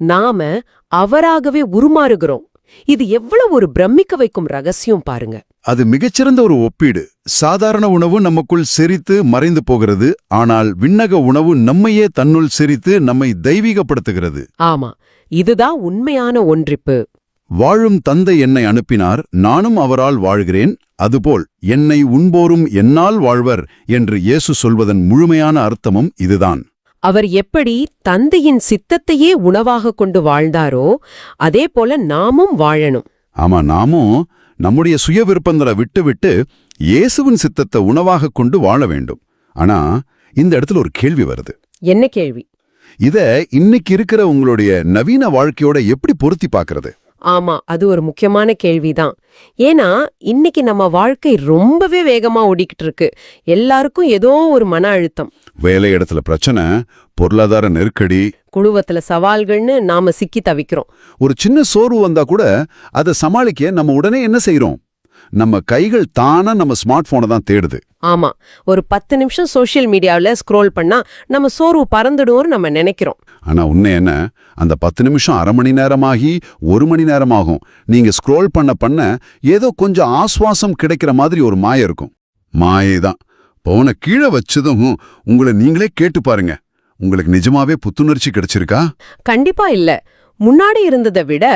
நாம அவராகவே உருமாறுகிறோம். இது எவ்வளவு ஒரு பிரமிக்க வைக்கும் ரகசியம் பாருங்க. அது மிகச்சிறந்த ஒரு ஒப்பீடு. சாதாரண உணவு நமக்குள் செரித்து மறைந்து போகிறது, ஆனால் விண்ணக உணவு நம்மையே தன்னுள் செரித்து நம்மை தெய்வீகப்படுத்துகிறது. ஆமா, இதுதான் உண்மையான ஒன்றிப்பு. வாழும் தந்தை என்னை அனுப்பினார், நானும் அவரால் வாழ்கிறேன், அதுபோல் என்னை உண்போரும் என்னால் வாழ்வர் என்று இயேசு சொல்வதன் முழுமையான அர்த்தமும் இதுதான். அவர் எப்படி தந்தையின் சித்தத்தையே உணவாக கொண்டு வாழ்ந்தாரோ அதே போல நாமும் வாழணும். ஆமா, நாமும் நம்முடைய சுய விருப்பங்களை விட்டு இயேசுவின் சித்தத்தை உணவாக கொண்டு வாழ வேண்டும். ஆனா இந்த இடத்துல ஒரு கேள்வி வருது. என்ன கேள்வி? இத இன்னைக்கு இருக்கிற உங்களுடைய நவீன வாழ்க்கையோட எப்படி பொருத்தி பார்க்கறது? ஆமா, அது ஒரு முக்கியமான கேள்விதான். ஏன்னா இன்னைக்கு நம்ம வாழ்க்கை ரொம்பவே வேகமா ஓடிக்கிட்டு இருக்கு. எல்லாருக்கும் ஏதோ ஒரு மன அழுத்தம், வேலை இடத்துல பிரச்சனை, பொருளாதார நெருக்கடி, குழுவத்துல சவால்கள்னு நாம சிக்கி தவிக்கிறோம். ஒரு சின்ன சோர்வு வந்தா கூட அதை சமாளிக்க நம்ம உடனே என்ன செய்றோம்? நம்ம கைகள் தானா நம்ம ஸ்மார்ட் போனை தான் தேடுது. ஆமா, ஒரு 10 நிமிஷம் சோஷியல் மீடியாவில் ஸ்க்ரோல் பண்ணா நம்ம சோர்வு பறந்துடுவோம் நம்ம நினைக்கிறோம். ஆனா உண்மை என்ன? அந்த 10 நிமிஷம் அரை மணி நேரமாகி 1 மணி நேரமாகும். நீங்க ஸ்க்ரோல் பண்ண ஏதோ கொஞ்சம் ஆஸ்வாசம் கிடைக்கிற மாதிரி ஒரு மாயை இருக்கும். மாயை தான். போனை கீழே வச்சதும் உங்களை நீங்களே கேட்டு பாருங்க, உங்களுக்கு நிஜமாவே புத்துணர்ச்சி கிடைச்சிருக்கா? கண்டிப்பா இல்ல. முன்னாடி இருந்ததை விட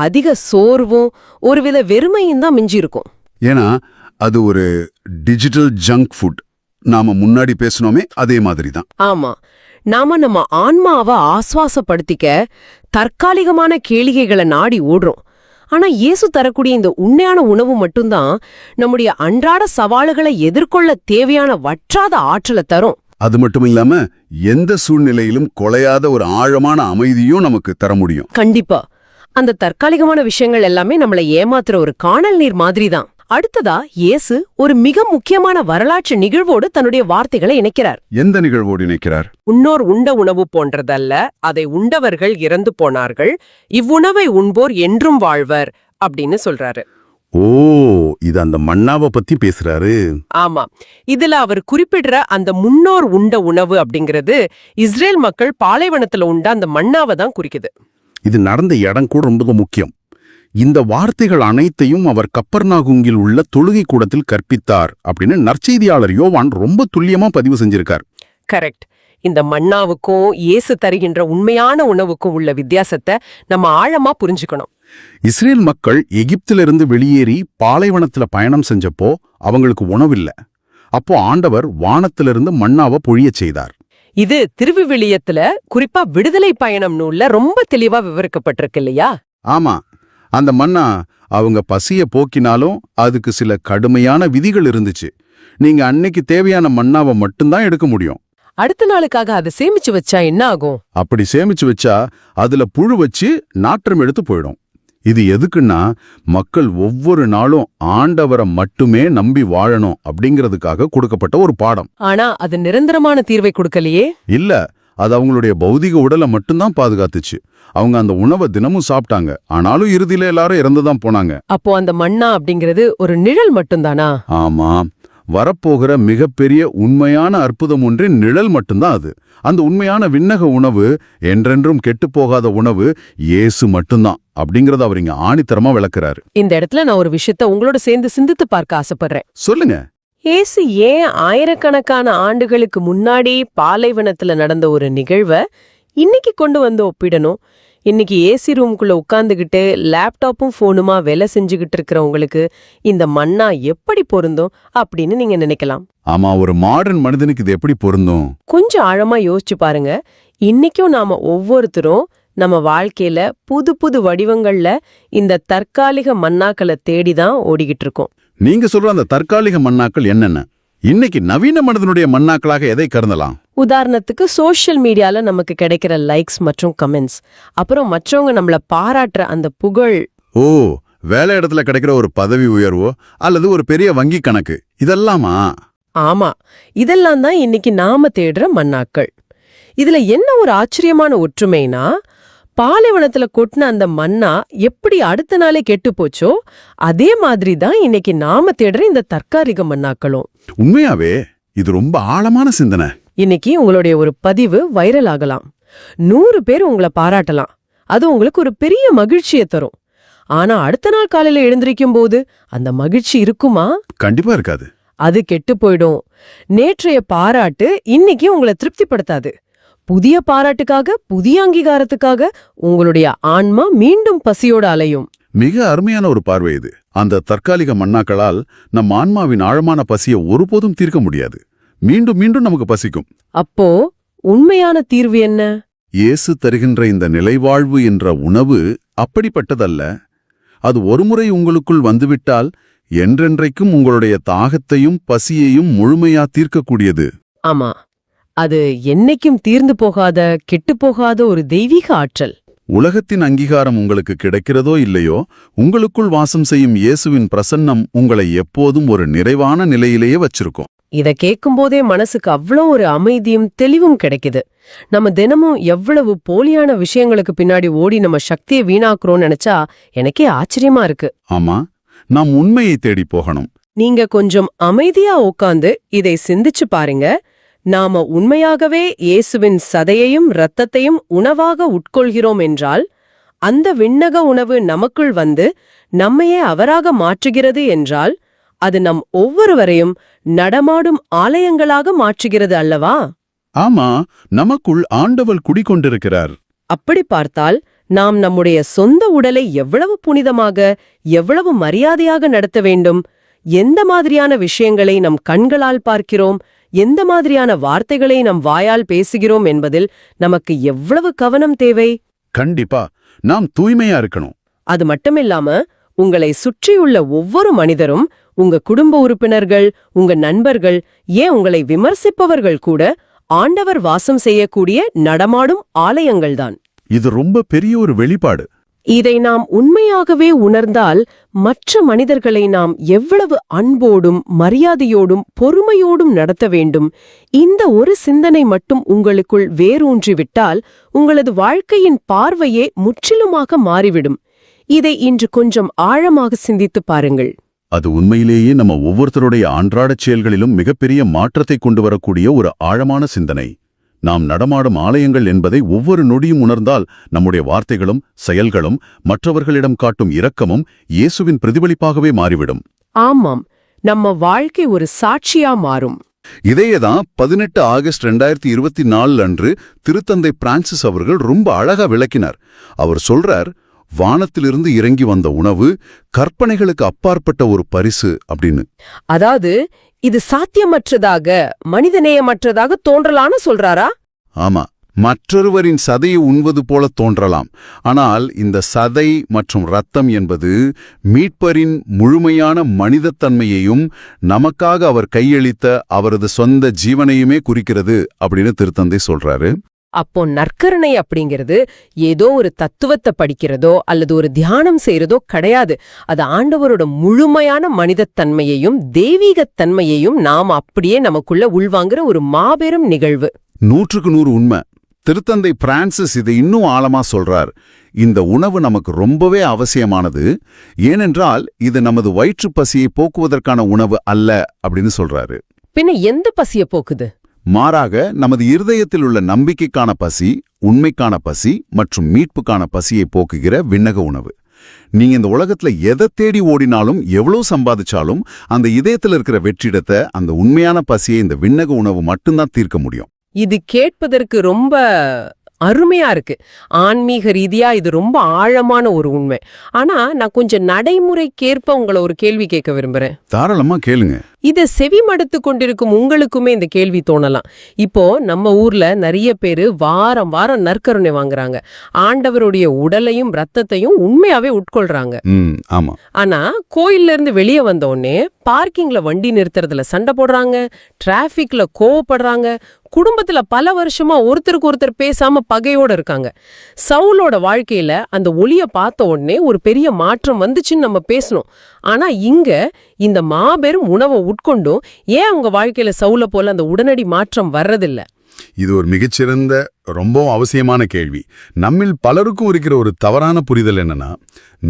அதிக சோர்வும் ஒருவித வெறுமையும் தான் மிஞ்சி இருக்கும். ஏன்னா அது ஒரு டிஜிட்டல் ஜங்க் ஃபுட். நாம முன்னாடி பேசணுமே அதே மாதிரி தான். ஆமா, நாம நம்ம ஆன்மாவை ஆஸ்வாசப்படுத்திக்க தற்காலிகமான கேளிகைகளை நாடி ஓடுறோம். ஆனா இயேசு தரக்கூடிய இந்த உண்மையான உணவு மட்டும்தான் நம்முடைய அன்றாட சவால்களை எதிர்கொள்ள தேவையான வற்றாத ஆற்றலை தரும். அது மட்டும் இல்லாம எந்த சூழ்நிலையிலும் கொலையாத ஒரு ஆழமான அமைதியும் நமக்கு தர முடியும். கண்டிப்பா. அந்த தற்காலிகமான விஷயங்கள் எல்லாமே நம்மளை ஏமாத்துற ஒரு காணல் நீர் மாதிரி தான். அடுத்ததா இயேசு ஒரு மிக முக்கியமான வரலாற்று நிகழ்வோடு தன்னுடைய வார்த்தைகளை இணைக்கிறார். எந்த நிகழ்வோடு இணைக்கிறார்? முன்னோர் உண்ட உணவு போன்றதல்ல, அதை உண்டவர்கள் இறந்து போனார்கள், இவ்வுணவை உண்போர் என்றும் வாழ்வர் அப்படின்னு சொல்றாரு. ஓ, இது அந்த மன்னாவை பத்தி பேசுறாரு. ஆமா, இதுல அவர் குறிப்பிடுற அந்த முன்னோர் உண்ட உணவு அப்படிங்கிறது இஸ்ரேல் மக்கள் பாலைவனத்துல உண்ட அந்த மன்னாவை தான் குறிக்குது. இது நடந்த இடம் கூட ரொம்ப முக்கியம். இந்த வார்த்தைகள் அனைத்தையும் அவர் கப்பர்நாகுங்கில் உள்ள தொழுகை கூடத்தில் கற்பித்தார் அப்படின்னு நற்செய்தியாளர் யோவான் ரொம்ப துல்லியமா பதிவு செஞ்சிருக்கார். கரெக்ட். இந்த மன்னாவுக்கும் இயேசு தருகின்ற உண்மையான உணவுக்கும் உள்ள வித்தியாசத்தை நம்ம ஆழமா புரிஞ்சுக்கணும். இஸ்ரேல் மக்கள் எகிப்திலிருந்து வெளியேறி பாலைவனத்துல பயணம் செஞ்சப்போ அவங்களுக்கு உணவில்லை. அப்போ ஆண்டவர் வானத்திலிருந்து மன்னாவை பொழியச் செய்தார். இது திருவிவிலியத்துல குறிப்பா விடுதலை பயணம் நூல்ல ரொம்ப தெளிவா விவரிக்கப்பட்டிருக்கு இல்லையா? ஆமா, அந்த மன்னா அவங்க பசிய போக்கினாலும் அதுக்கு சில கடுமையான விதிகள் இருந்துச்சு. நீங்க அன்னைக்கு தேவையான மன்னாவை மட்டும்தான் எடுக்க முடியும். அடுத்த நாளுக்காக அதை சேமிச்சு வச்சா என்ன ஆகும்? அப்படி சேமிச்சு வச்சா அதுல புழு வச்சு நாற்றம் எடுத்து போயிடும். இது எதுக்குன்னா, மக்கள் ஒவ்வொரு நாளும் ஆண்டவரை மட்டுமே நம்பி வாழணும் அப்படிங்கிறதுக்காக கொடுக்கப்பட்ட ஒரு பாடம். ஆனா அது நிரந்தரமான தீர்வை கொடுக்கலையே. இல்ல, அது அவங்களுடைய பௌதிக உடலை மட்டும்தான் பாதுகாத்துச்சு. அவங்க அந்த உணவை தினமும் சாப்பிட்டாங்க, ஆனாலும் இறுதியில எல்லாரும் இறந்துதான் போனாங்க. அப்போ அந்த மன்னா அப்படிங்கிறது ஒரு நிழல் மட்டும்தானா? ஆமா, வரப்போகிற மிகப்பெரிய உண்மையான அற்புதம் ஒன்றின் நிழல் மட்டும்தான் அது. அந்த உண்மையான விண்ணக உணவு, என்றென்றும் கெட்டுப்போகாத உணவு இயேசு மட்டும்தான் அப்படிங்கறத அவர் இங்க ஆணித்தரமா விளக்குறாரு. இந்த இடத்துல நான் ஒரு விஷயத்த உங்களோட சேர்ந்து சிந்தித்து பார்க்க ஆசைப்படுறேன். சொல்லுங்க. இயேசு ஏன் ஆயிரக்கணக்கான ஆண்டுகளுக்கு முன்னாடி பாலைவனத்துல நடந்த ஒரு நிகழ்வை இன்னைக்கு கொண்டு வந்து ஒப்பிடணும்? இன்னைக்கு ஏசி ரூம்குள்ள உட்கார்ந்துகிட்டு லேப்டாப்பும் போனுமா வேலை செஞ்சுகிட்டு இருக்கிறவங்களுக்கு இந்த மன்னா எப்படி பொருந்தும் அப்படின்னு நீங்க நினைக்கலாம். ஆமா, ஒரு மாடர்ன் மனிதனுக்கு இது எப்படி பொருந்தும்? கொஞ்சம் ஆழமா யோசிச்சு பாருங்க. இன்னைக்கும் நாம ஒவ்வொருத்தரும் நம்ம வாழ்க்கையில புது புது வடிவங்கள்ல இந்த தற்காலிக மன்னாக்களை தேடிதான் ஓடிக்கிட்டு இருக்கோம். நீங்க சொல்ற அந்த தற்காலிக மன்னாக்கள் என்னென்ன? இன்னைக்கு நவீன மனிதனுடைய மன்னாக்களாக எதை கருதலாம்? உதாரணத்துக்கு சோஷியல் மீடியால நமக்கு கிடைக்கிற லைக்ஸ் மற்றும் கமெண்ட்ஸ், அப்புறம் மற்றவங்க நம்மள பாராட்டுற அந்த புகழ். ஓ, வேலை இடத்துல கிடைக்கிற ஒரு பதவி உயர்வோ அல்லது ஒரு பெரிய வங்கி கணக்கு, இதெல்லாமா? ஆமா, இதெல்லாம் தான் இன்னைக்கு நாம தேடுற மன்னாக்கள். இதுல என்ன ஒரு ஆச்சரியமான ஒற்றுமைனா, பாலைவனத்துல கொட்டின அந்த மன்னா எப்படி அடுத்த நாளே கெட்டு போச்சோ அதே மாதிரி தான் இன்னைக்கு நாம தேடுற இந்த தற்காலிக மன்னாக்களும். உண்மையாவே இது ரொம்ப ஆழமான சிந்தனை. இன்னைக்கு உங்களுடைய ஒரு பதிவு வைரல் ஆகலாம், 100 பேர் உங்களை பாராட்டலாம், அது உங்களுக்கு ஒரு பெரிய மகிழ்ச்சியை தரும். ஆனா அடுத்த நாள் காலையில எழுந்திருக்கும் போது அந்த மகிழ்ச்சி இருக்குமா? கண்டிப்பா இருக்காது. அது கெட்டு போயிடும். நேற்றைய பாராட்டு இன்னைக்கு உங்களை திருப்திப்படுத்தாது. புதிய பாராட்டுக்காக, புதிய அங்கீகாரத்துக்காக உங்களுடைய ஆன்மா மீண்டும் பசியோட அலையும். மிக அருமையான ஒரு பார்வை இது. அந்த தற்காலிக மன்னாக்களால் நம் ஆன்மாவின் ஆழமான பசியை ஒருபோதும் தீர்க்க முடியாது. மீண்டும் மீண்டும் நமக்கு பசிக்கும். அப்போ உண்மையான தீர்வு என்ன? இயேசு தருகின்ற இந்த நிலைவாழ்வு என்ற உணவு அப்படிப்பட்டதல்ல. அது ஒருமுறை உங்களுக்குள் வந்துவிட்டால் என்றென்றைக்கும் உங்களுடைய தாகத்தையும் பசியையும் முழுமையா தீர்க்கக்கூடியது. ஆமா, அது என்னைக்கும் தீர்ந்து போகாத, கெட்டுப்போகாத ஒரு தெய்வீக ஆற்றல். உலகத்தின் அங்கீகாரம் உங்களுக்கு கிடைக்கிறதோ இல்லையோ, உங்களுக்குள் வாசம் செய்யும் இயேசுவின் பிரசன்னம் உங்களை எப்போதும் ஒரு நிறைவான நிலையிலேயே வச்சிருக்கும். இத கேட்கும்போதே மனசுக்கு அவ்வளோ ஒரு அமைதியும் தெளிவும் கிடைக்குது. நம்ம தினமும் எவ்வளவு போலியான விஷயங்களுக்கு பின்னாடி ஓடி நம்ம சக்தியை வீணாக்குறோம்னு நினைச்சா எனக்கே ஆச்சரியமா இருக்கு. ஆமா, நாம் உண்மையை தேடி போகணும். நீங்க கொஞ்சம் அமைதியா உட்கார்ந்து இதை சிந்திச்சு பாருங்க. நாம உண்மையாகவே இயேசுவின் சதையையும் இரத்தத்தையும் உணவாக உட்கொள்கிறோம் என்றால், அந்த விண்ணக உணவு நமக்குள் வந்து நம்மையே அவராக மாற்றுகிறது என்றால், அது நம் ஒவ்வொருவரையும் நடமாடும் ஆலயங்களாக மாற்றுகிறது அல்லவா? ஆமா, நமக்குள் ஆண்டவர் குடிகொண்டிருக்கிறார். அப்படி பார்த்தால் நாம் நம்முடைய சொந்த உடலை எவ்வளவு புனிதமாக, எவ்வளவு மரியாதையாக நடத்த வேண்டும், எந்த மாதிரியான விஷயங்களை நம் கண்களால் பார்க்கிறோம், எந்த மாதிரியான வார்த்தைகளை நம் வாயால் பேசுகிறோம் என்பதில் நமக்கு எவ்வளவு கவனம் தேவை. கண்டிப்பா நாம் தூய்மையா இருக்கணும். அது மட்டுமில்லாம உங்களை சுற்றியுள்ள ஒவ்வொரு மனிதரும், உங்க குடும்ப உறுப்பினர்கள், உங்க நண்பர்கள், ஏன் உங்களை விமர்சிப்பவர்கள் கூட ஆண்டவர் வாசம் செய்யக்கூடிய நடமாடும் ஆலயங்கள்தான். இது ரொம்ப பெரிய ஒரு வெளிப்பாடு. இதை நாம் உண்மையாகவே உணர்ந்தால் மற்ற மனிதர்களை நாம் எவ்வளவு அன்போடும் மரியாதையோடும் பொறுமையோடும் நடத்த வேண்டும், இந்த ஒரு சிந்தனை மட்டும் உங்களுக்குள் வேரூன்றிவிட்டால் உங்களது வாழ்க்கையின் பார்வையே முற்றிலுமாக மாறிவிடும். இதை இன்று கொஞ்சம் ஆழமாக சிந்தித்து பாருங்கள். அது உண்மையிலேயே நம்ம ஒவ்வொருத்தருடைய அன்றாடச் செயல்களிலும் மிகப்பெரிய மாற்றத்தை கொண்டு வரக்கூடிய ஒரு ஆழமான சிந்தனை. நாம் நடமாடும் ஆலயங்கள் என்பதை ஒவ்வொரு நொடியும் உணர்ந்தால் நம்முடைய வார்த்தைகளும் செயல்களும் மற்றவர்களிடம் காட்டும் இரக்கமும் இயேசுவின் பிரதிபலிப்பாகவே மாறிவிடும். ஆமாம், நம்ம வாழ்க்கை ஒரு சாட்சியா மாறும். இதையேதான் 18 ஆகஸ்ட் 2024 அன்று திருத்தந்தை பிரான்சிஸ் அவர்கள் ரொம்ப அழகா விளக்கினார். அவர் சொல்றார், வானத்திலிருந்து இறங்கி வந்த உணவு கற்பனைகளுக்கு அப்பாற்பட்ட ஒரு பரிசு அப்படின்னு. அதாவது இது சாத்தியமற்றதாக மனிதநேயமற்றதாக தோன்றலான்னு சொல்றாரா? ஆமா, மற்றொருவரின் சதையை உண்வது போல தோன்றலாம். ஆனால் இந்த சதை மற்றும் இரத்தம் என்பது மீட்பரின் முழுமையான மனிதத்தன்மையையும் நமக்காக அவர் கையளித்த அவரது சொந்த ஜீவனையுமே குறிக்கிறது அப்படின்னு திருத்தந்தை சொல்றாரு. அப்போ நற்கருணை அப்படிங்கிறது ஏதோ ஒரு தத்துவத்தை படிக்கிறதோ அல்லது ஒரு தியானம் செய்யறதோ கிடையாது. அது ஆண்டவரோட முழுமையான மனிதத்தன்மையையும் தெய்வீகத்தன்மையையும் நாம் அப்படியே நமக்குள்ள உள்வாங்குற ஒரு மாபெரும் நிகழ்வு. 100க்கு 100 உண்மை. திருத்தந்தை பிரான்சிஸ் இதை இன்னும் ஆழமா சொல்றார். இந்த உணவு நமக்கு ரொம்பவே அவசியமானது, ஏனென்றால் இது நமது வயிற்று பசியை போக்குவதற்கான உணவு அல்ல அப்படின்னு சொல்றாரு. பின்ன எந்த பசிய போக்குது? மாறாக நமது இருதயத்தில் உள்ள நம்பிக்கைக்கான பசி, உண்மைக்கான பசி மற்றும் மீட்புக்கான பசியை போக்குகிற விண்ணக உணவு. நீங்க இந்த உலகத்துல எதை தேடி ஓடினாலும் எவ்வளவு சம்பாதிச்சாலும் அந்த இதயத்துல இருக்கிற வெற்றிடத்தை, அந்த உண்மையான பசியை இந்த விண்ணக உணவு மட்டும்தான் தீர்க்க முடியும். இது கேட்பதற்கு ரொம்ப அருமையா இருக்கு. ஆன்மீக ரீதியா இது ரொம்ப ஆழமான ஒரு உண்மை. ஆனா நான் கொஞ்சம் நடைமுறைக்கேற்ப உங்களை ஒரு கேள்வி கேட்க விரும்புறேன். தாராளமா கேளுங்க. இத செவிமடுத்து கொண்டிருக்கும் உங்களுக்குமே இந்த கேள்வி தோணலாம். இப்போ நம்ம ஊர்ல நிறைய பேரு வாரம் வாரம் நற்கருணை வாங்குறாங்க. ஆண்டவருடைய உடலையும் ரத்தத்தையும் உண்மையாவே உட்கொள்றாங்க. ஆமா. ஆனா கோயில்ல இருந்து வெளியே வந்த உடனே பார்க்கிங்ல வண்டி நிறுத்துறதுல சண்டை போடுறாங்க, டிராபிக்ல கோவப்படுறாங்க, குடும்பத்துல பல வருஷமா ஒருத்தருக்கு ஒருத்தர் பேசாம பகையோட இருக்காங்க. சவுலோட வாழ்க்கையில அந்த ஒளிய பார்த்த உடனே ஒரு பெரிய மாற்றம் வந்துச்சுன்னு நம்ம பேசணும். ஆனா இங்க இந்த மாபெரும் உணவை உட்கொண்டும் ஏன் அவங்க வாழ்க்கையில சவுல போல அந்த உடனடி மாற்றம் வர்றதில்ல? இது ஒரு மிகச்சிறந்த, ரொம்ப அவசியமான கேள்வி. நம்மில் பலருக்கும் இருக்கிற ஒரு தவறான புரிதல் என்னன்னா,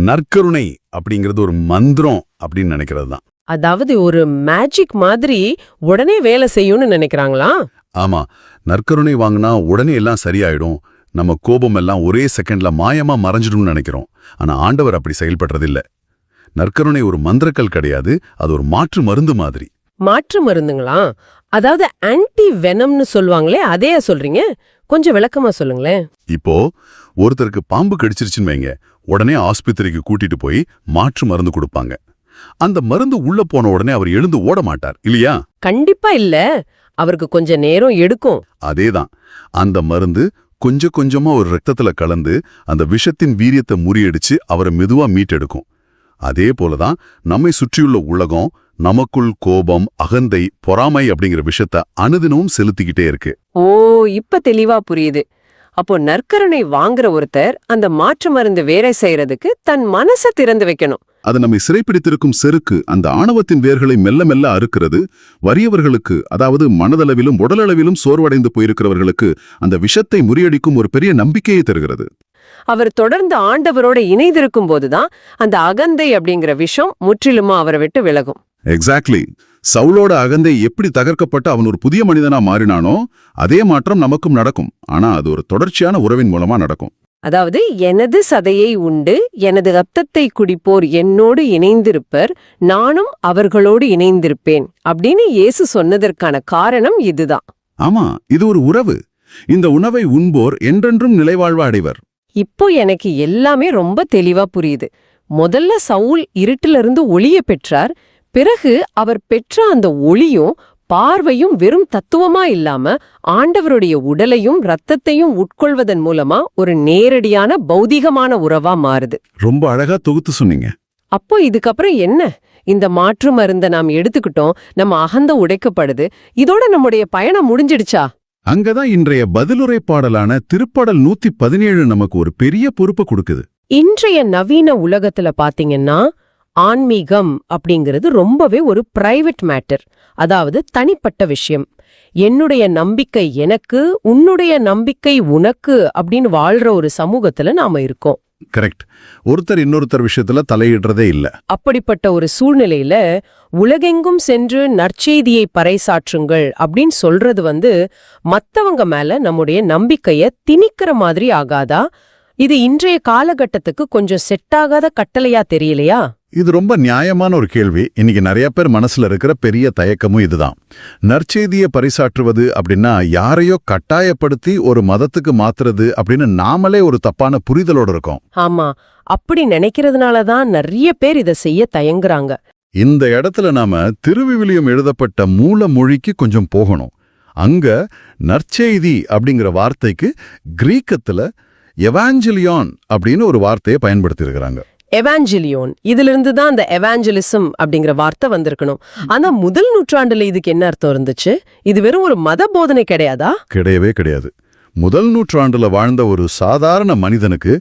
நற்கருணை அப்படிங்கிறது ஒரு மந்திரம் அப்படின்னு நினைக்கிறது தான். அதாவது ஒரு மேஜிக் மாதிரி உடனே வேலை செய்யும்னு நினைக்கிறாங்களா? ஆமா, நற்கருணை வாங்கினா உடனே எல்லாம் சரியாயிடும், நம்ம கோபம் எல்லாம் ஒரே செகண்ட்ல மாயமா மறைஞ்சிடும்னு நினைக்கிறோம். ஆனா ஆண்டவர் அப்படி செயல்படுறதில்ல. நற்கருணை ஒரு மந்திரக்கல் கிடையாது, அது ஒரு மாற்று மருந்து மாதிரி. மாற்று மருந்துங்களா? அதாவது ஆன்டி வெனம்னு சொல்லுவாங்களே, அதே சொல்றீங்க? கொஞ்சம் விளக்கமா சொல்லுங்களேன். இப்போ ஒருத்தருக்கு பாம்பு கடிச்சிருச்சுன்னு வைங்க, உடனே ஆஸ்பத்திரிக்கு கூட்டிட்டு போய் மாற்று மருந்து கொடுப்பாங்க. அந்த மருந்து உள்ள போன உடனே அவர் எழுந்து ஓட மாட்டார் இல்லையா? கண்டிப்பா இல்ல, அவருக்கு கொஞ்ச நேரம் எடுக்கும். அதேதான், அந்த மருந்து கொஞ்சம் கொஞ்சமா ஒரு ரத்தத்துல கலந்து அந்த விஷத்தின் வீரியத்தை முறியடிச்சு அவரை மெதுவா மீட்டெடுக்கும். அதே போலதான் நம்மை சுற்றியுள்ள உலகம் நமக்குள் கோபம், அகந்தை, பொறாமை அப்படிங்கிற விஷயத்த அனுதினமும் செலுத்திக்கிட்டே இருக்கு. ஓ, இப்ப தெளிவா புரியுது. அப்போ நற்கருணை வாங்குற ஒருத்தர் அந்த மாற்று மருந்து வேலை செய்யறதுக்கு தன் மனசை திறந்து வைக்கணும். அது நம்மை சிறைப்பிடித்திருக்கும் செருக்கு, அந்த ஆணவத்தின் வேர்களை மெல்ல மெல்ல அறுக்கிறது. வறியவர்களுக்கு, அதாவது மனதளவிலும் உடலளவிலும் சோர்வடைந்து போயிருக்கிறவர்களுக்கு அந்த விஷத்தை முறியடிக்கும் ஒரு பெரிய நம்பிக்கையை தருகிறது. அவர் தொடர்ந்து ஆண்டவரோட இணைந்திருக்கும் போதுதான் அந்த அகந்தை அப்படிங்கிற விஷம் முற்றிலுமா அவரை விட்டு விலகும். எக்ஸாக்ட்லி. சவுலோட அகந்தை எப்படி தகர்க்கப்பட்டு அவன் ஒரு புதிய மனிதனா மாறினானோ அதே மாற்றம் நமக்கும் நடக்கும். ஆனா அது ஒரு தொடர்ச்சியான உறவின் மூலமா நடக்கும். அதாவது எனது சதையை உண்டு எனது ரத்தத்தை குடிப்போர் என்னோடு இணைந்திருப்பர், நானும் அவர்களோடு இணைந்திருப்பேன் அப்படின்னு இயேசு சொன்னதற்கான காரணம் இதுதான். ஆமா, இது ஒரு உறவு. இந்த உணவை உண்போர் என்றென்றும் நிலைவாழ்வு அடைவர். இப்போ எனக்கு எல்லாமே ரொம்ப தெளிவா புரியுது. முதல்ல சவுல் இருட்டிலிருந்து ஒளியை பெற்றார். பிறகு அவர் பெற்ற அந்த ஒளியும் பார்வையும் வெறும் தத்துவமா இல்லாம ஆண்டவருடைய உடலையும் ரத்தத்தையும் உட்கொள்வதன் மூலமா ஒரு நேரடியான பௌதிகமான உறவா மாறுது. ரொம்ப அழகா தொகுத்து சொன்னீங்க. அப்போ இதுக்கப்புறம் என்ன? இந்த மாற்று மருந்த நாம் எடுத்துக்கிட்டோம், நம்ம அகந்த உடைக்கப்படுது, இதோட நம்முடைய பயணம் முடிஞ்சிடுச்சா? அங்கதான் இன்றைய பதிலுரை பாடலான திருப்பாடல் 117 நமக்கு ஒரு பெரிய பொறுப்பை கொடுக்குது. இன்றைய நவீன உலகத்துல பாத்தீங்கன்னா ஆன்மீகம் அப்படிங்கிறது ரொம்பவே ஒரு பிரைவேட் மேட்டர், அதாவது தனிப்பட்ட விஷயம். என்னுடைய நம்பிக்கை எனக்கு, உன்னுடைய நம்பிக்கை உனக்கு அப்படின்னு வாழ்ற ஒரு சமூகத்துல நாம இருக்கோம். கரெக்ட். ஒருத்தர் இன்னொருத்தர் விஷயத்துல தலையிடுறதே இல்ல. அப்படிப்பட்ட ஒரு சூழ்நிலையில உலகெங்கும் சென்று நற்செய்தியை பறைசாற்றுங்கள் அப்படின்னு சொல்றது மத்தவங்க மேல நம்முடைய நம்பிக்கைய திணிக்கிற மாதிரி ஆகாதா? இது இன்றைய காலகட்டத்துக்கு கொஞ்சம் செட் ஆகாத கட்டளையா தெரியலையா? இது ரொம்ப நியாயமான ஒரு கேள்வி. இன்னைக்கு நிறைய பேர் மனசுல இருக்கிற பெரிய தயக்கமும் இதுதான். நற்செய்தியை பரிசாற்றுவது அப்படின்னா யாரையோ கட்டாயப்படுத்தி ஒரு மதத்துக்கு மாத்துறது அப்படின்னு நாமளே ஒரு தப்பான புரிதலோட இருக்கோம். ஆமா, அப்படி நினைக்கிறதுனாலதான் நிறைய பேர் இதை செய்ய தயங்குறாங்க. இந்த இடத்துல நாம திருவிவிலியம் எழுதப்பட்ட மூல மொழிக்கு கொஞ்சம் போகணும். அங்க நற்செய்தி அப்படிங்கிற வார்த்தைக்கு கிரீக்கத்துல எவாஞ்சலியான் அப்படின்னு ஒரு வார்த்தையை பயன்படுத்தியிருக்கிறாங்க. எவாஞ்சலியோன், இதிலிருந்து தான் அந்த எவாஞ்சலிசம் அப்படிங்கிற வார்த்தை வந்திருக்கணும். ஆனா முதல் நூற்றாண்டுல இதுக்கு என்ன அர்த்தம் இருந்துச்சு? இது வெறும் ஒரு மத போதனை கிடையாதா? கிடையவே கிடையாது. முதல் நூற்றாண்டுல வாழ்ந்த ஒரு சாதாரண மனிதனுக்கு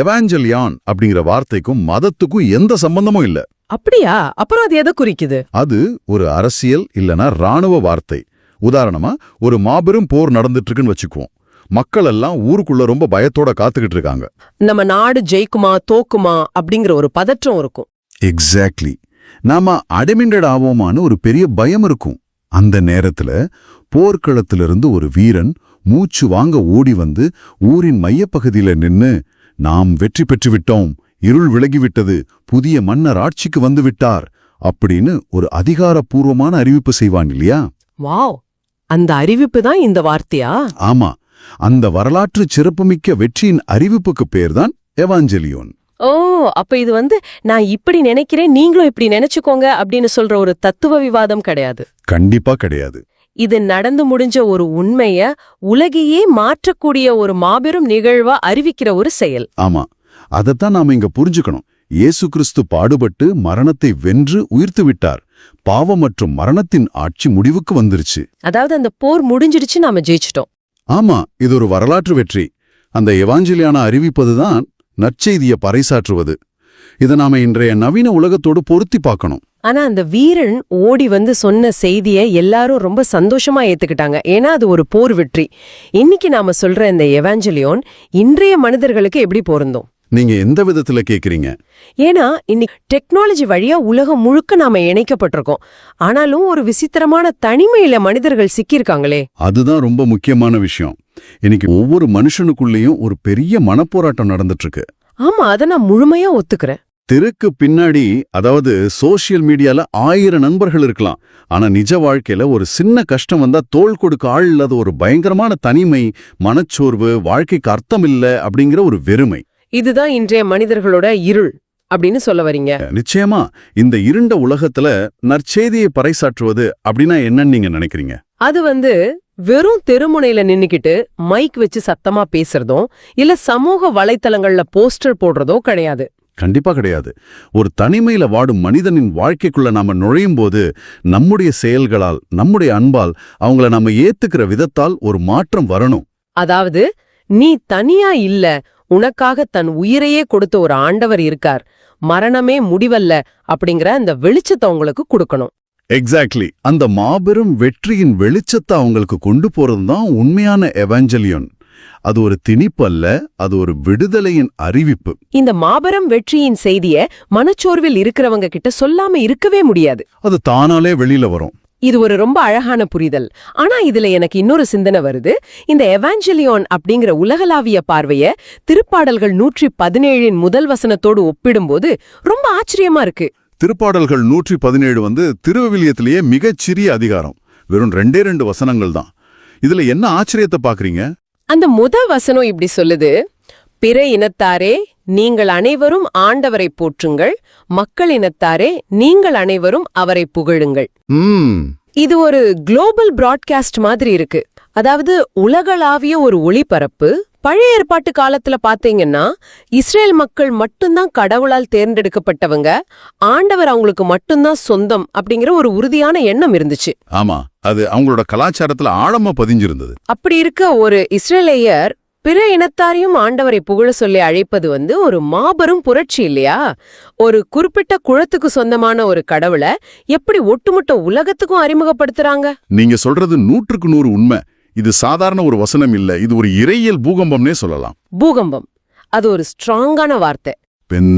எவாஞ்சலியான் அப்படிங்கிற வார்த்தைக்கும் மதத்துக்கும் எந்த சம்பந்தமும் இல்ல. அப்படியா? அப்புறம் அது எதை குறிக்குது? அது ஒரு அரசியல் இல்லனா ராணுவ வார்த்தை. உதாரணமா, ஒரு மாபெரும் போர் நடந்துட்டு இருக்குன்னு வச்சுக்குவோம். மக்கள் எல்லாம் ஊருக்குள்ள ரொம்ப பயத்தோட காத்துக்கிட்டு இருக்காங்க. நம்ம நாடு ஜெயிக்குமா தோக்குமா அப்படிங்கிற ஒரு பதற்றம் இருக்கும். எக்ஸாக்ட்லி. நாம அடிமிண்டட் ஆவோமான்னு ஒரு பெரிய பயம் இருக்கும். அந்த நேரத்துல போர்க்களத்திலிருந்து ஒரு வீரன் மூச்சு வாங்க ஓடி வந்து ஊரின் மையப்பகுதியில நின்னு, நாம் வெற்றி பெற்று விட்டோம், இருள் விலகிவிட்டது, புதிய மன்னர் ஆட்சிக்கு வந்து விட்டார் அப்படின்னு ஒரு அதிகாரப்பூர்வமான அறிவிப்பு செய்வான் இல்லையா? வாவ், அந்த அறிவிப்பு தான் இந்த வார்த்தையா? ஆமா, அந்த வரலாற்று சிறப்புமிக்க வெற்றியின் அறிவிப்புக்கு பேர்தான் எவாஞ்சலியோன். ஓ, அப்ப இது நான் இப்படி நினைக்கிறேன், நீங்களும் இப்படி நினைச்சுக்கோங்க அப்படின்னு சொல்ற ஒரு தத்துவ விவாதம் கிடையாது. கண்டிப்பா கிடையாது. இது நடந்து முடிஞ்ச ஒரு உண்மைய உலகையே மாற்றக்கூடிய ஒரு மாபெரும் நிகழ்வா அறிவிக்கிற ஒரு செயல். ஆமா, அதைத்தான் நாம இங்க புரிஞ்சுக்கணும். இயேசு கிறிஸ்து பாடுபட்டு மரணத்தை வென்று உயிர்த்து விட்டார். பாவம் மற்றும் மரணத்தின் ஆட்சி முடிவுக்கு வந்துருச்சு. அதாவது அந்த போர் முடிஞ்சிடுச்சு, நாம ஜெயிச்சிட்டோம். ஆமா, இது ஒரு வரலாற்று வெற்றி. அந்த எவாஞ்சலியான அறிவிப்பதுதான் நற்செய்தியை பறைசாற்றுவது. இதை நாம இன்றைய நவீன உலகத்தோடு பொருத்தி பார்க்கணும். ஆனா அந்த வீரன் ஓடி சொன்ன செய்தியை எல்லாரும் ரொம்ப சந்தோஷமா ஏத்துக்கிட்டாங்க. ஏன்னா அது ஒரு போர் வெற்றி. இன்னைக்கு நாம சொல்ற இந்த எவாஞ்சலியோன் இன்றைய மனிதர்களுக்கு எப்படி பொருந்தும்? நீங்க எந்த விதத்துல கேக்குறீங்க? ஏன்னா இன்னைக்கு டெக்னாலஜி வழியா உலகம் முழுக்க நாம இணைக்கப்பட்டிருக்கோம். ஆனாலும் ஒரு விசித்திரமான தனிமையில மனிதர்கள் சிக்கியிருக்காங்களே. அதுதான் ரொம்ப முக்கியமான விஷயம். இன்னைக்கு ஒவ்வொரு மனுஷனுக்குள்ளேயும் ஒரு பெரிய மனப்போராட்டம் நடந்துட்டு இருக்கு. ஆமா, அதை நான் முழுமையா ஒத்துக்கிறேன். திருக்கு பின்னாடி, அதாவது சோசியல் மீடியால 1000 நண்பர்கள் இருக்கலாம். ஆனா நிஜ வாழ்க்கையில ஒரு சின்ன கஷ்டம் வந்தா தோள் கொடுக்க ஆள் இல்லாத ஒரு பயங்கரமான தனிமை, மனச்சோர்வு, வாழ்க்கைக்கு அர்த்தம் இல்ல அப்படிங்கிற ஒரு வெறுமை. இதுதான் இன்றைய மனிதர்களோட இருள் அப்படின்னு சொல்ல வரீங்க? நிச்சயமா. இந்த இருண்ட உலகத்துல நற்செய்தியை பறைசாற்றுவது அப்படின்னா என்னன்னு நீங்க நினைக்கிறீங்க? அது வெறும் தெருமுனையில நின்னுக்கிட்டு மைக் வச்சு சத்தமா பேசுறதும் இல்ல சமூக வலைத்தளங்கள்ல போஸ்டர் போடுறதோ கிடையாது. கண்டிப்பா கிடையாது. ஒரு தனிமையில வாடும் மனிதனின் வாழ்க்கைக்குள்ள நாம நுழையும் போது நம்முடைய செயல்களால், நம்முடைய அன்பால், அவங்கள நாம ஏத்துக்கிற விதத்தால் ஒரு மாற்றம் வரணும். அதாவது நீ தனியா இல்ல, உனக்காக தன் உயிரையே கொடுத்த ஒரு ஆண்டவர் இருக்கார், மரணமே முடிவல்ல அப்படிங்கிற அந்த வெளிச்சத்தை உங்களுக்கு கொடுக்கணும். எக்ஸாக்ட்லி. அந்த மாபெரும் வெற்றியின் வெளிச்சத்தை அவங்களுக்கு கொண்டு போறதுதான் உண்மையான எவாஞ்சலியோன். அது ஒரு திணிப்பு அல்ல, அது ஒரு விடுதலையின் அறிவிப்பு. இந்த மாபெரும் வெற்றியின் செய்திய மனச்சோர்வில் இருக்கிறவங்க கிட்ட சொல்லாம இருக்கவே முடியாது. அது தானாலே வெளியில வரும். இது ஒரு ரொம்ப அழகான புரிதல். ஆனா இதுல எனக்கு இன்னொரு சிந்தனை வருது. இந்த எவாஞ்சலியோன் அப்படிங்கிற உலகளாவிய பார்வைய திருப்பாடல்கள் 117 முதல் வசனத்தோடு ஒப்பிடும்போது ரொம்ப ஆச்சரியமா இருக்கு. திருப்பாடல்கள் 117 திருவிவிலியத்திலேயே மிகச் சிறிய அதிகாரம். வெறும் 2 வசனங்கள் தான். இதுல என்ன ஆச்சரியத்தை பாக்குறீங்க? அந்த முதல் வசனம் இப்படி சொல்லுது: பிற இனத்தாரே நீங்கள் அனைவரும் ஆண்டவரை போற்றுங்கள், மக்கள் இனத்தாரே நீங்கள் அனைவரும் அவரை புகழுங்கள். இது ஒரு குளோபல் பிராட்காஸ்ட் மாதிரி இருக்கு. அதாவது உலகளாவிய ஒரு ஒளிபரப்பு. பழைய ஏற்பாட்டு காலத்துல பாத்தீங்கன்னா இஸ்ரேல் மக்கள் மட்டும்தான் கடவுளால் தேர்ந்தெடுக்கப்பட்டவங்க, ஆண்டவர் அவங்களுக்கு மட்டும்தான் சொந்தம் அப்படிங்கிற ஒரு உறுதியான எண்ணம் இருந்துச்சு. ஆமா, அது அவங்களோட கலாச்சாரத்துல ஆழமா பதிஞ்சிருந்தது. அப்படி இருக்க ஒரு இஸ்ரேலேயர் பிற இனத்தாரையும் ஆண்டவரை புகழ சொல்லி அழைப்பது ஒரு மாபெரும் புரட்சி இல்லையா? ஒரு குறிப்பிட்ட குலத்துக்கு சொந்தமான ஒரு கடவுளை எப்படி ஒட்டுமொத்த உலகத்துக்கும் அறிமுகப்படுத்துறாங்க? நீங்க சொல்றது 100க்கு 100 உண்மை. இது சாதாரண ஒரு வசனம் இல்ல, இது ஒரு இறையியல் பூகம்பம்னே சொல்லலாம். பூகம்பம், அது ஒரு ஸ்ட்ராங்கான வார்த்தை.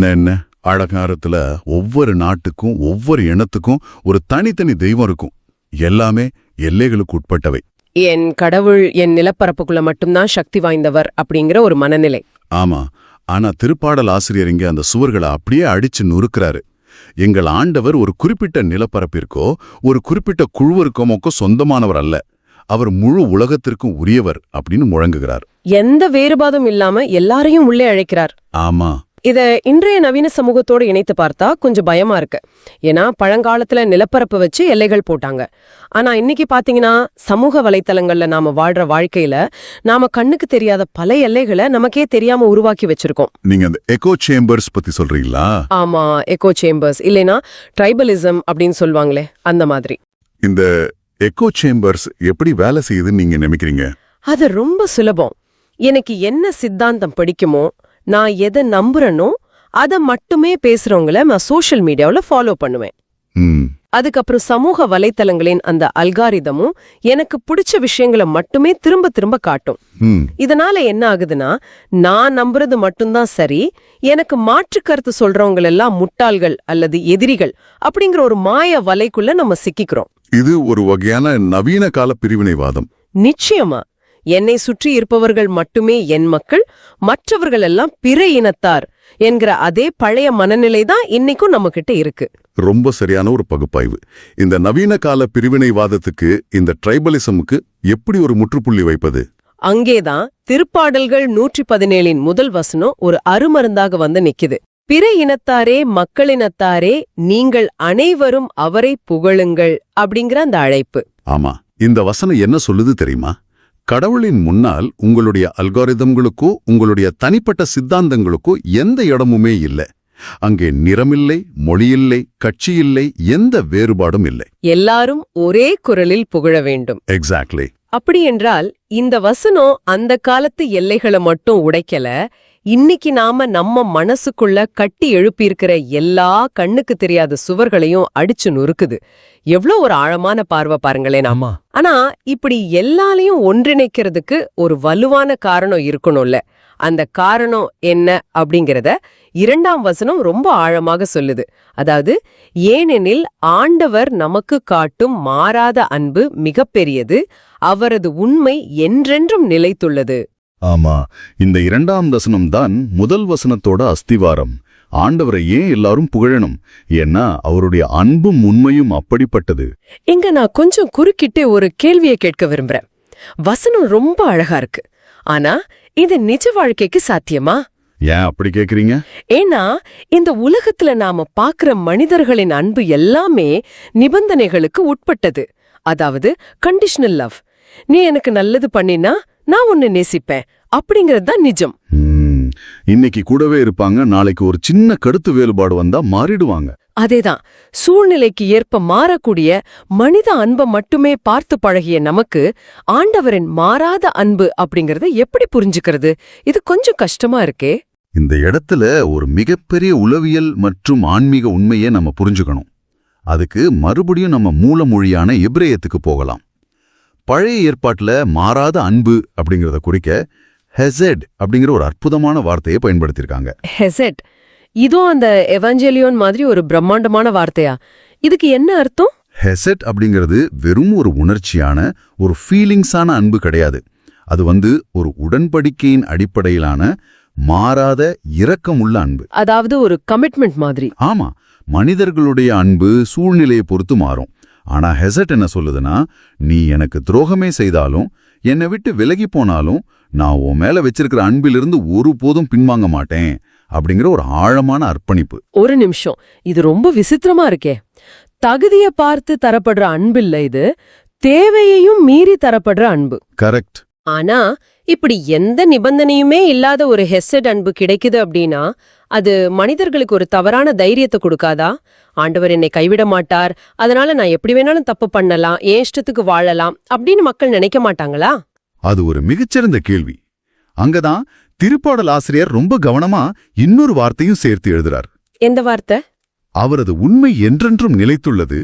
என்ன அழகாரத்துல ஒவ்வொரு நாட்டுக்கும் ஒவ்வொரு இனத்துக்கும் ஒரு தனித்தனி தெய்வம் இருக்கும். எல்லாமே எல்லைகளுக்கு உட்பட்டவை. என் கடவுள் என் நிலப்பரப்புக்குள்ள மட்டும்தான் சக்தி வாய்ந்தவர் அப்படிங்கிற ஒரு மனநிலை. ஆமா, ஆனா திருப்பாடல் ஆசிரியர் இங்க அந்த சுவர்களை அப்படியே அடிச்சு நொறுக்கிறாரு. எங்கள் ஆண்டவர் ஒரு குறிப்பிட்ட நிலப்பரப்பிற்கோ ஒரு குறிப்பிட்ட குழுவிற்கோமோக்கோ சொந்தமானவர் அல்ல, அவர் முழு உலகத்திற்கும் உரியவர் அப்படின்னு முழங்குகிறார். எந்த வேறுபாடும் இல்லாம எல்லாரையும் உள்ளே அழைக்கிறார். ஆமா, இத இன்றைய நவீன சமூகத்தோடு இணைத்து பார்த்தா கொஞ்சம் பயமா இருக்கு. ஏன்னா பழங்காலத்துல நிலப்பரப்பு வச்சு எல்லைகள் போட்டாங்க. ஆனா இன்னைக்கு பாத்தீங்கன்னா சமூக வலைத்தளங்கள்ல நாம வாழ்ற வாழ்க்கையில நாம கண்ணுக்கு தெரியாத பல எல்லைகளை நமக்கே தெரியாம உருவாக்கி வச்சிருக்கோம். நீங்க அந்த எக்கோ சேம்பர்ஸ் பத்தி சொல்றீங்களா? ஆமா, எக்கோ சேம்பர்ஸ் இல்லைனா ட்ரைபலிசம் அப்படின்னு சொல்லுவாங்களே, அந்த மாதிரி. இந்த எக்கோ சேம்பர்ஸ் எப்படி வேலை செய்யுதுன்னு நீங்க நினைக்கிறீங்க? அது ரொம்ப சுலபம். எனக்கு என்ன சித்தாந்தம் பிடிக்குமோ, நான் எதை நம்புறனோ அதை மட்டுமே பேசுறவங்கள நான் சோஷியல் மீடியாவுல ஃபாலோ பண்ணுவேன். அதுக்கப்புறம் சமூக வலைத்தளங்களின் அந்த அல்காரிதமும் எனக்கு பிடிச்ச விஷயங்களை மட்டுமே திரும்ப திரும்ப காட்டும். இதனால என்ன ஆகுதுன்னா, நான் நம்புறது மட்டும்தான் சரி, எனக்கு மாற்று கருத்து சொல்றவங்க எல்லாம் முட்டாள்கள் அல்லது எதிரிகள் அப்படிங்கிற ஒரு மாய வலைக்குள்ள நம்ம சிக்கிக்கிறோம். இது ஒரு வகையான நவீன கால பிரிவினைவாதம். நிச்சயமா. என்னை சுற்றி இருப்பவர்கள் மட்டுமே என் மக்கள், மற்றவர்கள் எல்லாம் பிற இனத்தார் என்கிற அதே பழைய மனநிலை தான் இன்னைக்கும் நம்ம கிட்ட இருக்கு. ரொம்ப சரியான ஒரு பகுப்பாய்வு. இந்த நவீன கால பிரிவினைவாதத்துக்கு, இந்த ட்ரைபலிசமுக்கு எப்படி ஒரு முற்றுப்புள்ளி வைப்பது? அங்கேதான் திருப்பாடல்கள் 117 முதல் வசனம் ஒரு அருமருந்தாக வந்து நிக்குது. பிற இனத்தாரே, மக்களினத்தாரே, நீங்கள் அனைவரும் அவரை புகழுங்கள் அப்படிங்கிற அந்த அழைப்பு. ஆமா, இந்த வசனம் என்ன சொல்லுது தெரியுமா? கடவுளின் முன்னால் உங்களுடைய அல்காரிதம்களுக்கோ உங்களுடைய தனிப்பட்ட சித்தாந்தங்களுக்கோ எந்த இடமுமே இல்லை. அங்கே நிறமில்லை, மொழியில்லை, கட்சியில்லை, எந்த வேறுபாடும் இல்லை. எல்லாரும் ஒரே குரலில் புகழ வேண்டும். எக்ஸாக்ட்லி. அப்படி என்றால் இந்த வசனம் அந்த காலத்து எல்லைகளை மட்டும் உடைக்கல, இன்னைக்கு நாம நம்ம மனசுக்குள்ள கட்டி எழுப்பியிருக்கிற எல்லா கண்ணுக்கு தெரியாத சுவர்களையும் அடிச்சு நொறுக்குது. எவ்வளோ ஒரு ஆழமான பார்வை பாருங்களேன். ஆமா. ஆனா இப்படி எல்லாலையும் ஒன்றிணைக்கிறதுக்கு ஒரு வலுவான காரணம் இருக்கணும்ல. அந்த காரணம் என்ன அப்படிங்கறத 2ஆம் வசனம் ரொம்ப ஆழமாக சொல்லுது. அதாவது, ஏனெனில் ஆண்டவர் நமக்கு காட்டும் மாறாத அன்பு மிகப்பெரியது, அவரது உண்மை என்றென்றும் நிலைத்துள்ளது. ஆமா, இந்த 2ஆம் வசனம் தான் முதல் வசனத்தோட அஸ்திவாரம். ஆண்டவரை ஏன் எல்லாரும் புகழணும்? ஏன்னா அவருடைய அன்பும் உண்மையும் அப்படிப்பட்டது. இங்க நான் கொஞ்சம் குறுக்கிட்டு ஒரு கேள்வியை கேட்க விரும்புறேன். வசனம் ரொம்ப அழகா இருக்கு, ஆனா இது நிஜ வாழ்க்கைக்கு சாத்தியமா? ஏன் அப்படி கேக்குறீங்க? ஏன்னா இந்த உலகத்துல நாம பாக்குற மனிதர்களின் அன்பு எல்லாமே நிபந்தனைகளுக்கு உட்பட்டது. அதாவது கண்டிஷனல் லவ். நீ எனக்கு நல்லது பண்ணினா நான் உன்னை நேசிப்பேன் அப்படிங்கிறது தான் நிஜம். இன்னைக்கு கூடவே இருப்பாங்க, நாளைக்கு ஒரு சின்ன கருத்து வேறுபாடு வந்தா மாறிடுவாங்க. அதேதான், சூழ்நிலைக்கு ஏற்ப மாறக்கூடிய மனித அன்பை மட்டுமே பார்த்து பழகிய நமக்கு ஆண்டவரின் மாறாத அன்பு அப்படிங்கறத எப்படி புரிஞ்சுக்கிறது? இது கொஞ்சம் கஷ்டமா இருக்கே. இந்த இடத்துல ஒரு மிகப்பெரிய உளவியல் மற்றும் ஆன்மீக உண்மையை நம்ம புரிஞ்சுக்கணும். அதுக்கு மறுபடியும் நம்ம மூல மொழியான எபிரேயத்துக்கு போகலாம். பழைய ஏற்பாட்டுல மாறாத அன்பு அப்படிங்கறத குறிக்க ஹெசெட் அப்படிங்கிற ஒரு அற்புதமான வார்த்தையை பயன்படுத்தியிருக்காங்க. ஹெசெட், இதுவும் அந்த எவாஞ்சலியோன் மாதிரி ஒரு பிரம்மாண்டமான வார்த்தையா? இதுக்கு என்ன அர்த்தம்? ஹெசெட் அப்படிங்கிறது வெறும் ஒரு உணர்ச்சியான, ஒரு ஃபீலிங்ஸான அன்பு கிடையாது. அது ஒரு உடன்படிக்கையின் அடிப்படையிலான மாறாத இரக்கமுள்ள அன்பு. அதாவது ஒரு கமிட்மெண்ட் மாதிரி. ஆமா, மனிதர்களுடைய அன்பு சூழ்நிலையை பொறுத்து மாறும். ஆனா ஹெசெட் என்ன சொல்லுதுன்னா, நீ எனக்கு துரோகமே செய்தாலும், என்னை விட்டு விலகி போனாலும், நான் உன் மேல வச்சிருக்கிற அன்பிலிருந்து ஒருபோதும் பின்வாங்க மாட்டேன் அப்படிங்கிற ஒரு ஆழமான அர்ப்பணிப்பு. ஒரு நிமிஷம், இது ரொம்ப விசித்திரமா இருக்கே. தகுதியை பார்த்து தரப்படுற அன்பில்ல இது, தேவையையும் மீறி தரப்படுற அன்பு. கரெக்ட். ஆனா இப்படி எந்த நிபந்தனையுமே இல்லாத ஒரு ஹெசெட் அன்பு கிடைக்குது அப்படின்னா, அது மனிதர்களுக்கு ஒரு தவறான தைரியத்தை கொடுக்காதா? ஆண்டவர் என்னை கைவிட மாட்டார், அதனால நான் எப்படி வேணாலும் தப்பு பண்ணலாம், என் இஷ்டத்துக்கு வாழலாம் அப்படின்னு மக்கள் நினைக்க மாட்டாங்களா? அது ஒரு மிகச்சிறந்த கேள்வி. அங்கதான் திருப்பாடல் ஆசிரியர் ரொம்ப கவனமா இன்னொரு வார்த்தையும் சேர்த்து எழுதுறார். எந்த வார்த்தை? அவரது உண்மை என்றென்றும் நிலைத்துள்ளது.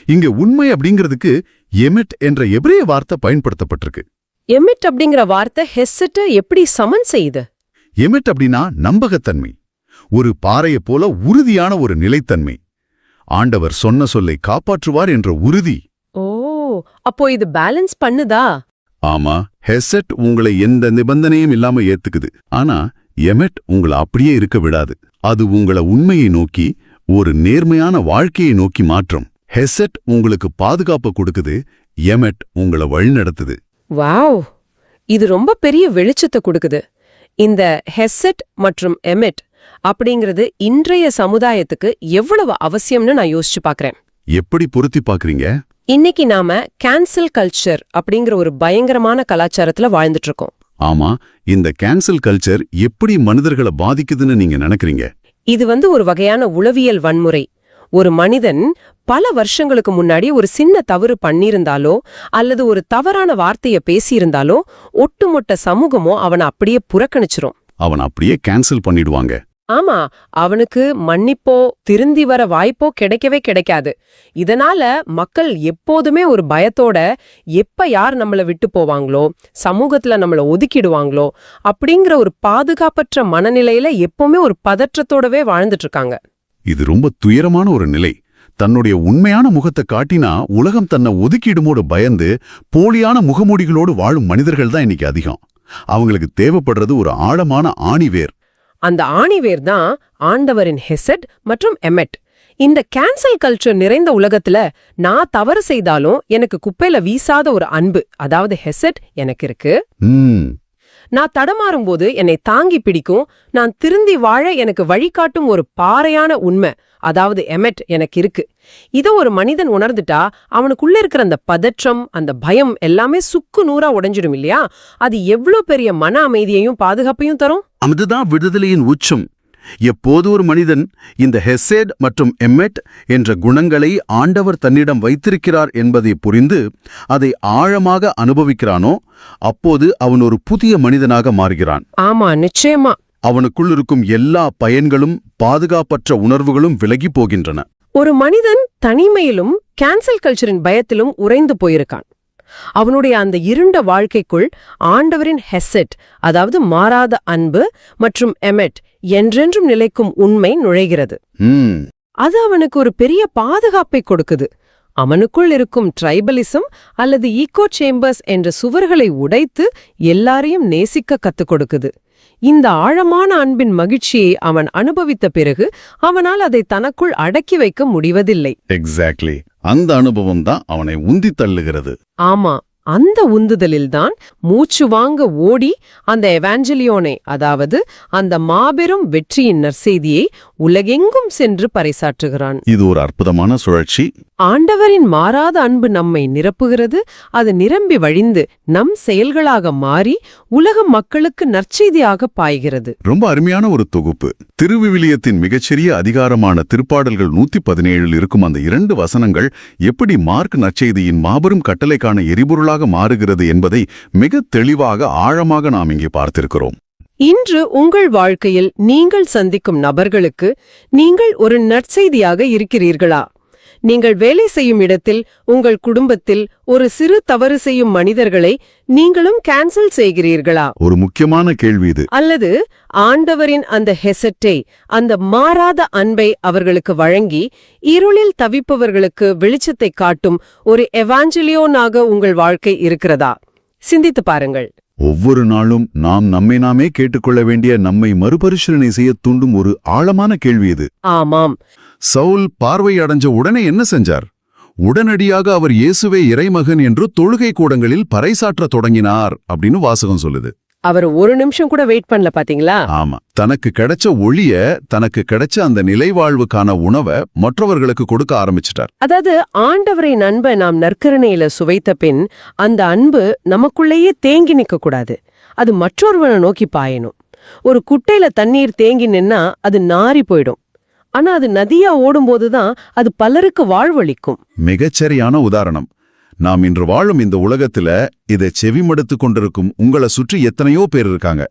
இங்க உண்மை அப்படிங்கிறதுக்கு எமெட் என்ற எபிரேய வார்த்தை பயன்படுத்தப்பட்டிருக்கு. எமிட் அப்படிங்கிற வார்த்தை ஹெசெட்டை எப்படி சமன் செய்யுது? எமெட் அப்படின்னா நம்பகத்தன்மை, ஒரு பாறையைப் போல உறுதியான ஒரு நிலைத்தன்மை. ஆண்டவர் சொன்ன சொல்லை காப்பாற்றுவார் என்ற உறுதி. ஓ, அப்போ இது பேலன்ஸ் பண்ணுதா? ஆமா, ஹெசெட் உங்களை எந்த நிபந்தனையும் இல்லாம ஏத்துக்குது. ஆனா எமெட் உங்களை அப்படியே இருக்க விடாது. அது உங்களை உண்மையை நோக்கி, ஒரு நேர்மையான வாழ்க்கையை நோக்கி மாற்றும். ஹெசெட் உங்களுக்கு பாதுகாப்பு கொடுக்குது, எமெட் உங்களை வழிநடத்துது. வாவ், இது ரொம்ப பெரிய வெளிச்சத்தை கொடுக்குது. இந்த ஹெசெட் மற்றும் எமெட் அப்படிங்கிறது இன்றைய சமுதாயத்துக்கு எவ்வளவு அவசியம்னு நான் யோசிச்சு பார்க்கறேன். எப்படி பொருத்தி பாக்குறீங்க? இன்னைக்கு நாம கேன்சல் கல்ச்சர் அப்படிங்கிற ஒரு பயங்கரமான கலாச்சாரத்துல வாழ்ந்துட்டு இருக்கோம். ஆமா, இந்த கேன்சல் கல்ச்சர் எப்படி மனிதர்களை பாதிக்குதுன்னு நீங்க நினைக்கிறீங்க? இது ஒரு வகையான உளவியல் வன்முறை. ஒரு மனிதன் பல வருஷங்களுக்கு முன்னாடி ஒரு சின்ன தவறு பண்ணியிருந்தாலோ அல்லது ஒரு தவறான வார்த்தைய பேசியிருந்தாலோ ஒட்டுமொத்த சமூகமோ அவனை அப்படியே புறக்கணிச்சிரும். அவன் அப்படியே கேன்சல் பண்ணிடுவாங்க. ஆமா, அவனுக்கு மன்னிப்போ திருந்தி வர வாய்ப்போ கிடைக்கவே கிடைக்காது. இதனால மக்கள் எப்போதுமே ஒரு பயத்தோட எப்ப யார் நம்மள விட்டு போவாங்களோ, சமூகத்துல நம்மள ஒதுக்கிடுவாங்களோ அப்படிங்கிற ஒரு பாதுகாப்பற்ற மனநிலையில எப்பவுமே ஒரு பதற்றத்தோடவே வாழ்ந்துட்டு இருக்காங்க. இது ரொம்ப துயரமான ஒரு நிலை. தன்னுடைய உண்மையான முகத்தை காட்டினா உலகம் தன்னை ஒதுக்கிடுமோடு பயந்து போலியான முகமூடிகளோடு வாழும் மனிதர்கள் தான் இன்னைக்கு அதிகம். அவங்களுக்கு தேவைப்படுறது ஒரு ஆழமான ஆணிவேர். அந்த ஆணிவேர் தான் ஆண்டவரின் ஹெசட் மற்றும் எமெட். இந்த கேன்சல் கல்ச்சர் நிறைந்த உலகத்துல நான் தவறு செய்தாலும் எனக்கு குப்பையில வீசாத ஒரு அன்பு, அதாவது ஹெசட் எனக்கு இருக்கு. நான் தடமாறும் போது என்னை தாங்கி பிடிக்கும், நான் திருந்தி வாழ எனக்கு வழிகாட்டும் ஒரு பாறையான உண்மை, அதாவது எமெட் எனக்கு இருக்கு. இத ஒரு மனிதன் உணர்ந்துட்டா அவனுக்குள்ள இருக்கிற அந்த பதற்றம், அந்த பயம் எல்லாமே சுக்கு நூறா உடைஞ்சிடும் இல்லையா? அது எவ்வளவு பெரிய மன அமைதியையும் பாதுகாப்பையும் தரும். அதுதான் விடுதலையின் உச்சம். எப்போது ஒரு மனிதன் இந்த ஹெசேட் மற்றும் எம்மெட் என்ற குணங்களை ஆண்டவர் தன்னிடம் வைத்திருக்கிறார் என்பதை புரிந்து அதை ஆழமாக அனுபவிக்கிறானோ அப்போது அவன் ஒரு புதிய மனிதனாக மாறுகிறான். ஆமா, நிச்சயமா. அவனுக்குள் இருக்கும் எல்லா பயன்களும் பாதுகாப்பற்ற உணர்வுகளும் விலகி போகின்றன. ஒரு மனிதன் தனிமையிலும் கேன்சல் கல்ச்சரின் பயத்திலும் உறைந்து போயிருக்கான். அவனுடைய அந்த இருண்ட வாழ்க்கைக்குள் ஆண்டவரின் ஹெசட், அதாவது மாறாத அன்பு, மற்றும் எமெட் என்றென்றும் நிலைக்கும் உண்மை நுழைகிறது. அது அவனுக்கு ஒரு பெரிய பாதுகாப்பை கொடுக்குது. அவனுக்குள் இருக்கும் ட்ரைபலிசம் அல்லது ஈகோ சேம்பர்ஸ் என்ற சுவர்களை உடைத்து எல்லாரையும் நேசிக்க கத்துக் கொடுக்குது. இந்த ஆழமான அன்பின் மகிழ்ச்சியை அவன் அனுபவித்த பிறகு அவனால் அதை தனக்குள் அடக்கி வைக்க முடிவதில்லை. எக்ஸாக்ட்லி. அந்த அனுபவம் தான் அவனை உந்தி தள்ளுகிறது. ஆமா, அந்த உந்துதலில்தான் மூச்சு வாங்க ஓடி அந்த எவாஞ்சலியோனை, அதாவது அந்த மாபெரும் வெற்றியின் நற்செய்தியை உலகெங்கும் சென்று பறைசாற்றுகிறான். இது ஒரு அற்புதமான சுழற்சி. ஆண்டவரின் மாறாத அன்பு நம்மை நிரப்புகிறது. அது நிரம்பி வழிந்து நம் செயல்களாக மாறி உலக மக்களுக்கு நற்செய்தியாக பாய்கிறது. ரொம்ப அருமையான ஒரு தொகுப்பு. திருவிவிலியத்தின் மிகச்சிறிய அதிகாரமான திருப்பாடல்கள் 117 இருக்கும் அந்த 2 வசனங்கள் எப்படி மார்க் நற்செய்தியின் மாபெரும் கட்டளைக்கான எரிபொருளாக மாறுகிறது என்பதை மிக தெளிவாக ஆழமாக நாம் இங்கே பார்த்திருக்கிறோம். இன்று உங்கள் வாழ்க்கையில் நீங்கள் சந்திக்கும் நபர்களுக்கு நீங்கள் ஒரு நற்செய்தியாக இருக்கிறீர்களா? நீங்கள் வேலை செய்யும் இடத்தில், உங்கள் குடும்பத்தில் ஒரு சிறு தவறு செய்யும் மனிதர்களை நீங்களும் கேன்சல் செய்கிறீர்களா? ஒரு முக்கியமான கேள்வி இது. அல்லது ஆண்டவரின் அந்த ஹெசட்டை, அந்த மாறாத அன்பை அவர்களுக்கு வழங்கி இருளில் தவிப்பவர்களுக்கு வெளிச்சத்தை காட்டும் ஒரு எவாஞ்சலியோனாக உங்கள் வாழ்க்கை இருக்கிறதா? சிந்தித்து பாருங்கள். ஒவ்வொரு நாளும் நாம் நம்மை நாமே கேட்டுக்கொள்ள வேண்டிய, நம்மை மறுபரிசீலனை செய்ய தூண்டும் ஒரு ஆழமான கேள்வி இது. ஆமாம். சவுல் பார்வை அடைஞ்ச உடனே என்ன செஞ்சார்? உடனடியாக அவர் இயேசுவே இறைமகன் என்று தொழுகை கூடங்களில் பறைசாற்ற தொடங்கினார் அப்படின்னு வாசகம் சொல்லுது. அவர் ஒரு நிமிஷம் கூட வெயிட் பண்ணல, பாத்தீங்களா? ஆமா, தனக்கு கிடைச்ச ஒளிய, தனக்கு கிடைச்ச அந்த நிலைவாழ்வுக்கான உணவை மற்றவர்களுக்கு கொடுக்க ஆரம்பிச்சிட்டார். அதாவது ஆண்டவரின் அன்பை நாம் நற்கருணையில சுவைத்த பின் அந்த அன்பு நமக்குள்ளேயே தேங்கி நிக்க கூடாது. அது மற்றொருவனை நோக்கி பாயணும். ஒரு குட்டையில தண்ணீர் தேங்கி நின்னா அது நாறி போயிடும். ஆனா அது நதியா ஓடும்போதுதான் அது பலருக்கு வாழ்வளிக்கும். மிகச்சரியான உதாரணம். நாம் இன்று வாழும் இந்த உலகத்துல இதை செவிமடுத்து கொண்டிருக்கும் உங்களை சுற்றி எத்தனையோ பேர் இருக்காங்க.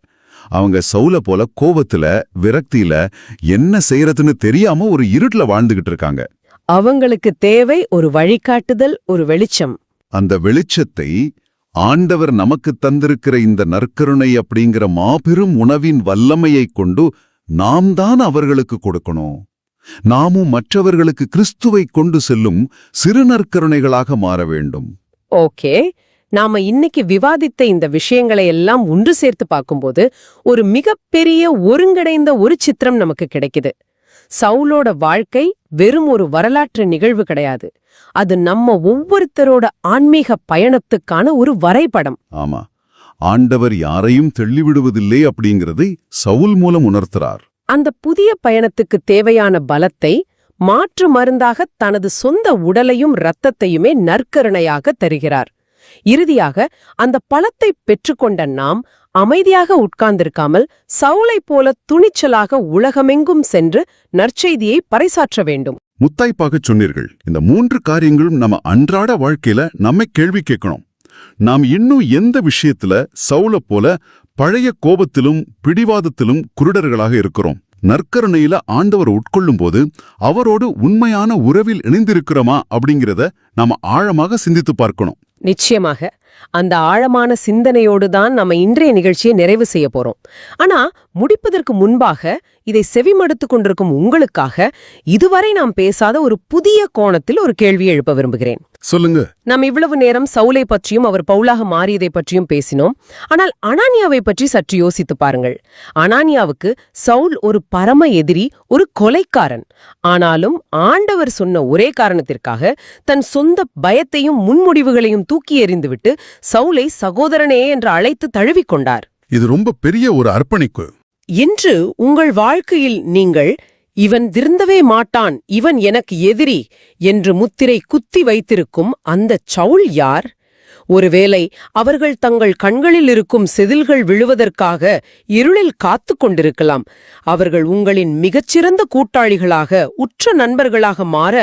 அவங்க சவுல போல கோபத்துல, விரக்தியில என்ன செய்யறதுன்னு தெரியாம ஒரு இருட்டுல வாழ்ந்துகிட்டு இருக்காங்க. அவங்களுக்கு தேவை ஒரு வழிகாட்டுதல், ஒரு வெளிச்சம். அந்த வெளிச்சத்தை ஆண்டவர் நமக்கு தந்திருக்கிற இந்த நற்கருணை அப்படிங்கிற மாபெரும் உணவின் வல்லமையை கொண்டு நாம் தான் அவர்களுக்கு கொடுக்கணும். நாமும் மற்றவர்களுக்கு கிறிஸ்துவை கொண்டு செல்லும் சிறு நற்கருணைகளாக மாற வேண்டும். ஓகே, நாம இன்னைக்கு விவாதித்த இந்த விஷயங்களை எல்லாம் ஒன்று சேர்த்து பார்க்கும்போது ஒரு மிகப்பெரிய ஒருங்கிணைந்த ஒரு சித்திரம் நமக்கு கிடைக்குது. சவுலோட வாழ்க்கை வெறும் ஒரு வரலாற்று நிகழ்வு கிடையாது. அது நம்ம ஒவ்வொருத்தரோட ஆன்மீக பயணத்துக்கான ஒரு வரைபடம். ஆமா, ஆண்டவர் யாரையும் தள்ளிவிடுவதில்லை அப்படிங்கிறதை சவுல் மூலம் உணர்த்துறார். அந்த புதிய பயணத்துக்கு தேவையான பலத்தை மாற்று மருந்தாக தனது சொந்த உடலையும் இரத்தத்தையுமே நற்கருணையாக தருகிறார். இறுதியாக அந்த பலத்தை பெற்றுக்கொண்ட நாம் அமைதியாக உட்கார்ந்திருக்காமல் சவுலைப் போல துணிச்சலாக உலகமெங்கும் சென்று நற்செய்தியை பறைசாற்ற வேண்டும். முத்தாய்ப்பாகச் சொன்னீர்கள். இந்த 3 காரியங்களும் நம்ம அன்றாட வாழ்க்கையில நம்மை கேள்வி கேட்கணும். நாம் இன்னும் எந்த விஷயத்துல சவுல போல பழைய கோபத்திலும் பிடிவாதத்திலும் குருடர்களாக இருக்கிறோம்? நற்கருணையில ஆண்டவர் உட்கொள்ளும் போது அவரோடு உண்மையான உறவில் இணைந்திருக்கிறோமா அப்படிங்கிறத நாம ஆழமாக சிந்தித்து பார்க்கணும். நிச்சயமாக அந்த ஆழமான சிந்தனையோடுதான் நம்ம இன்றைய நிகழ்ச்சியை நிறைவு செய்ய போறோம். ஆனா முடிப்பதற்கு முன்பாக இதை செவிமடுத்துக் கொண்டிருக்கும் உங்களுக்காக இதுவரை நாம் பேசாத ஒரு புதிய கோணத்தில் ஒரு கேள்வி எழுப்ப விரும்புகிறேன். சொல்லுங்க. நாம் இவ்வளவு நேரம் சவுலை பற்றியும் அவர் பவுலாக மாறியதை பற்றியும் பேசினோம். ஆனால் அனானியாவை பற்றி சற்று யோசித்து பாருங்கள். அனானியாவுக்கு சவுல் ஒரு பரம எதிரி, ஒரு கொலைக்காரன். ஆனாலும் ஆண்டவர் சொன்ன ஒரே காரணத்திற்காக தன் சொந்த பயத்தையும் முன்முடிவுகளையும் தூக்கி எறிந்துவிட்டு சவுலை சகோதரனே என்று அழைத்து தழுவிக்கொண்டார். இது ரொம்ப பெரிய ஒரு அர்ப்பணிப்பு. இன்று உங்கள் வாழ்க்கையில் நீங்கள் இவன் திருந்தவே மாட்டான், இவன் எனக்கு எதிரி என்று முத்திரை குத்தி வைத்திருக்கும் அந்த சவுல் யார்? ஒருவேளை அவர்கள் தங்கள் கண்களில் இருக்கும் செதில்கள் விழுவதற்காக இருளில் காத்து கொண்டிருக்கலாம். அவர்கள் உங்களின் மிகச்சிறந்த கூட்டாளிகளாக, உற்ற நண்பர்களாக மாற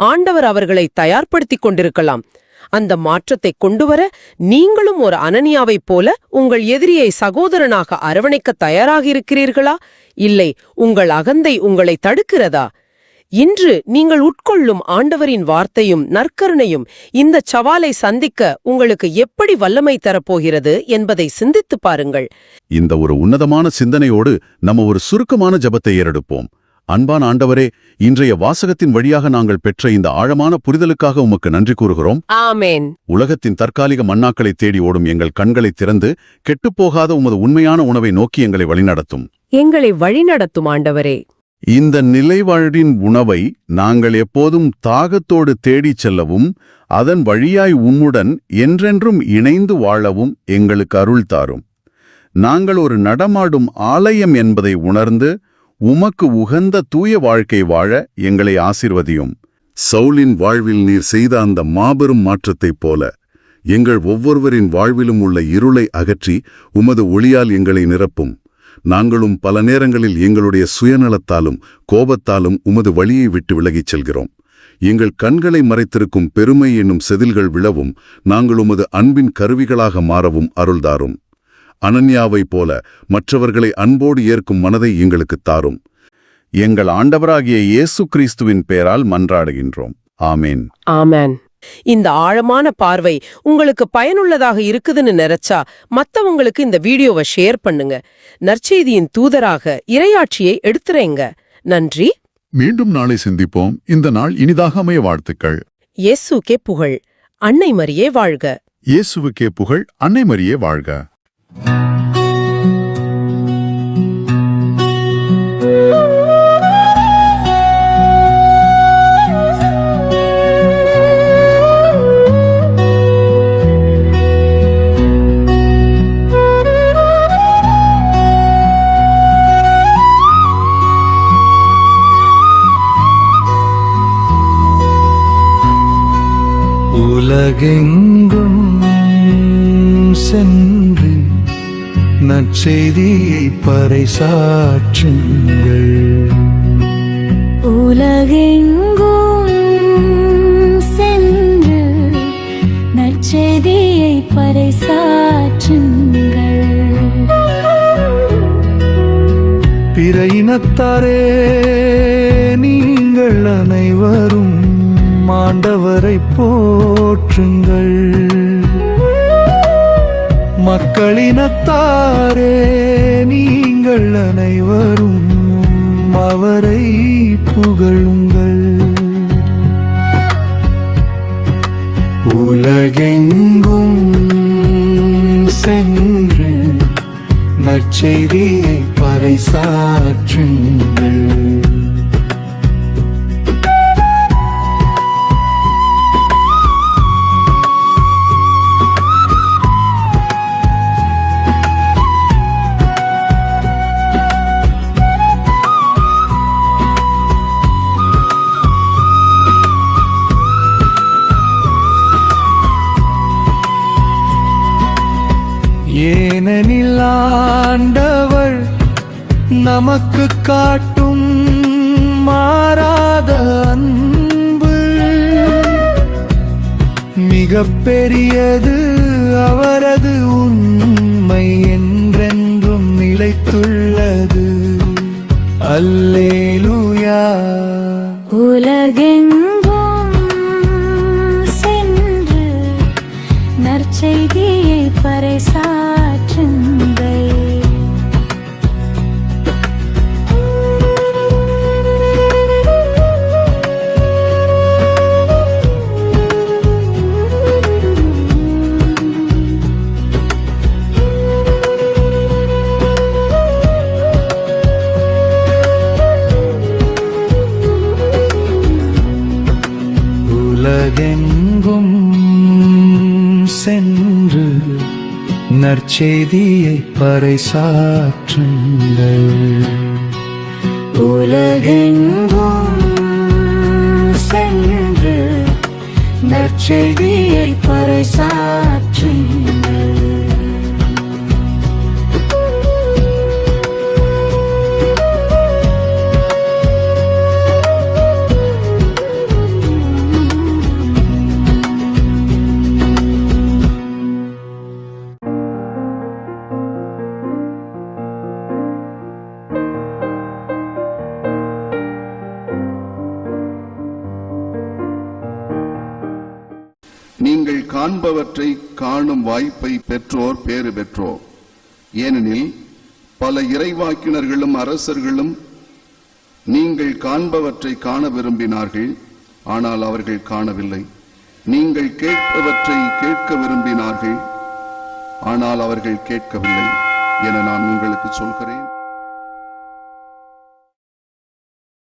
ஆண்டவர் அவர்களை தயார்படுத்திக் கொண்டிருக்கலாம். அந்த மாற்றத்தை கொண்டுவர நீங்களும் ஒரு அனனியாவைப் போல உங்கள் எதிரியை சகோதரனாக அரவணைக்க தயாராக இருக்கிறீர்களா? இல்லை, உங்கள் அகந்தை உங்களை தடுக்கிறதா? இன்று நீங்கள் உட்கொள்ளும் ஆண்டவரின் வார்த்தையும் நற்கருணையும் இந்த சவாலை சந்திக்க உங்களுக்கு எப்படி வல்லமை தரப்போகிறது என்பதை சிந்தித்துப் பாருங்கள். இந்த ஒரு உன்னதமான சிந்தனையோடு நம்ம ஒரு சுருக்கமான ஜெபத்தை ஏறெடுப்போம். அன்பான ஆண்டவரே, இன்றைய வாசகத்தின் வழியாக நாங்கள் பெற்ற இந்த ஆழமான புரிதலுக்காக உமக்கு நன்றி கூறுகிறோம். ஆமேன். உலகத்தின் தற்காலிக மன்னாக்களை தேடி ஓடும் எங்கள் கண்களை திறந்து கெட்டுப்போகாத உமது உண்மையான உணவை நோக்கி எங்களை வழிநடத்தும். எங்களை வழிநடத்தும் ஆண்டவரே. இந்த நிலைவாழின் உணவை நாங்கள் எப்போதும் தாகத்தோடு தேடிச் செல்லவும் அதன் வழியாய் உம்முடன் என்றென்றும் இணைந்து வாழவும் எங்களுக்கு அருள் தாரும். நாங்கள் ஒரு நடமாடும் ஆலயம் என்பதை உணர்ந்து உமக்கு உகந்த தூய வாழ்க்கை வாழ எங்களை ஆசீர்வதியும். சவுலின் வாழ்வில் நீர் செய்த அந்த மாபெரும் மாற்றத்தைப் போல எங்கள் ஒவ்வொருவரின் வாழ்விலும் உள்ள இருளை அகற்றி உமது ஒளியால் எங்களை நிரப்பும். நாங்களும் பல நேரங்களில் எங்களுடைய சுயநலத்தாலும் கோபத்தாலும் உமது வழியை விட்டு விலகிச் செல்கிறோம். எங்கள் கண்களை மறைத்திருக்கும் பெருமை என்னும் செதில்கள் விழவும் நாங்கள் உமது அன்பின் கருவிகளாக மாறவும் அருள்தாரும். அனன்யாவைப் போல மற்றவர்களை அன்போடு ஏற்கும் மனதை எங்களுக்குத் தாரும். எங்கள் ஆண்டவராகிய இயேசு கிறிஸ்துவின் பெயரால் மன்றாடுகின்றோம். ஆமேன். ஆமேன். இந்த ஆழமான பார்வை உங்களுக்கு பயனுள்ளதாக இருக்குதுன்னு நினைச்சா மத்தவங்களுக்கு இந்த வீடியோவை ஷேர் பண்ணுங்க. நற்செய்தியின் தூதராக இறையாட்சியை எடுத்துறேங்க. நன்றி. மீண்டும் நாளை சிந்திப்போம். இந்த நாள் இனிதாக அமைய வாழ்த்துக்கள். இயேசுக்கே புகழ். அன்னை மரியே வாழ்க. இயேசுவுக்கே புகழ். அன்னை மரியே வாழ்க. உலகெங்கும் சென்று நற்செய்தியை பறைசாற்றுங்கள். உலகெங்கும் சென்று நற்செய்தியை பறைசாற்றுங்கள். பிற இனத்தாரே நீங்கள் அனைவரும் ஆண்டவரை போற்றுங்கள். மக்களினத்தாரே நீங்கள் அனைவரும் அவரை புகழுங்கள். உலகெங்கும் சென்று நற்செய்தியை பறைசாற்றுங்கள். ஏனெனில் ஆண்டவர் நமக்கு காட்டும் மாறாத அன்பு மிக பெரியது, அவரது உண்மை என்றென்றும் நிலைத்துள்ளது. அல்லேலூயா. உலகெங்கும் சென்று நற்செய்தியை பறைசாற்றுங்கள். உலகெங்கும் சென்று நற்செய்தியை பறைசாற்றுங்கள். உலகெங்கும் சென்று நற்செய்தியை பறைசாற்றுங்கள். நீங்கள் காண்பவற்றை காணும் வாய்ப்பை பெற்றோர் பேறு பெற்றோர். ஏனெனில் பல இறைவாக்கினர்களும் அரசர்களும் நீங்கள் காண்பவற்றை காண விரும்பினார்கள், ஆனால் அவர்கள் காணவில்லை. நீங்கள் கேட்பவற்றை கேட்க விரும்பினார்கள், ஆனால் அவர்கள் கேட்கவில்லை என நான் உங்களுக்கு சொல்கிறேன்.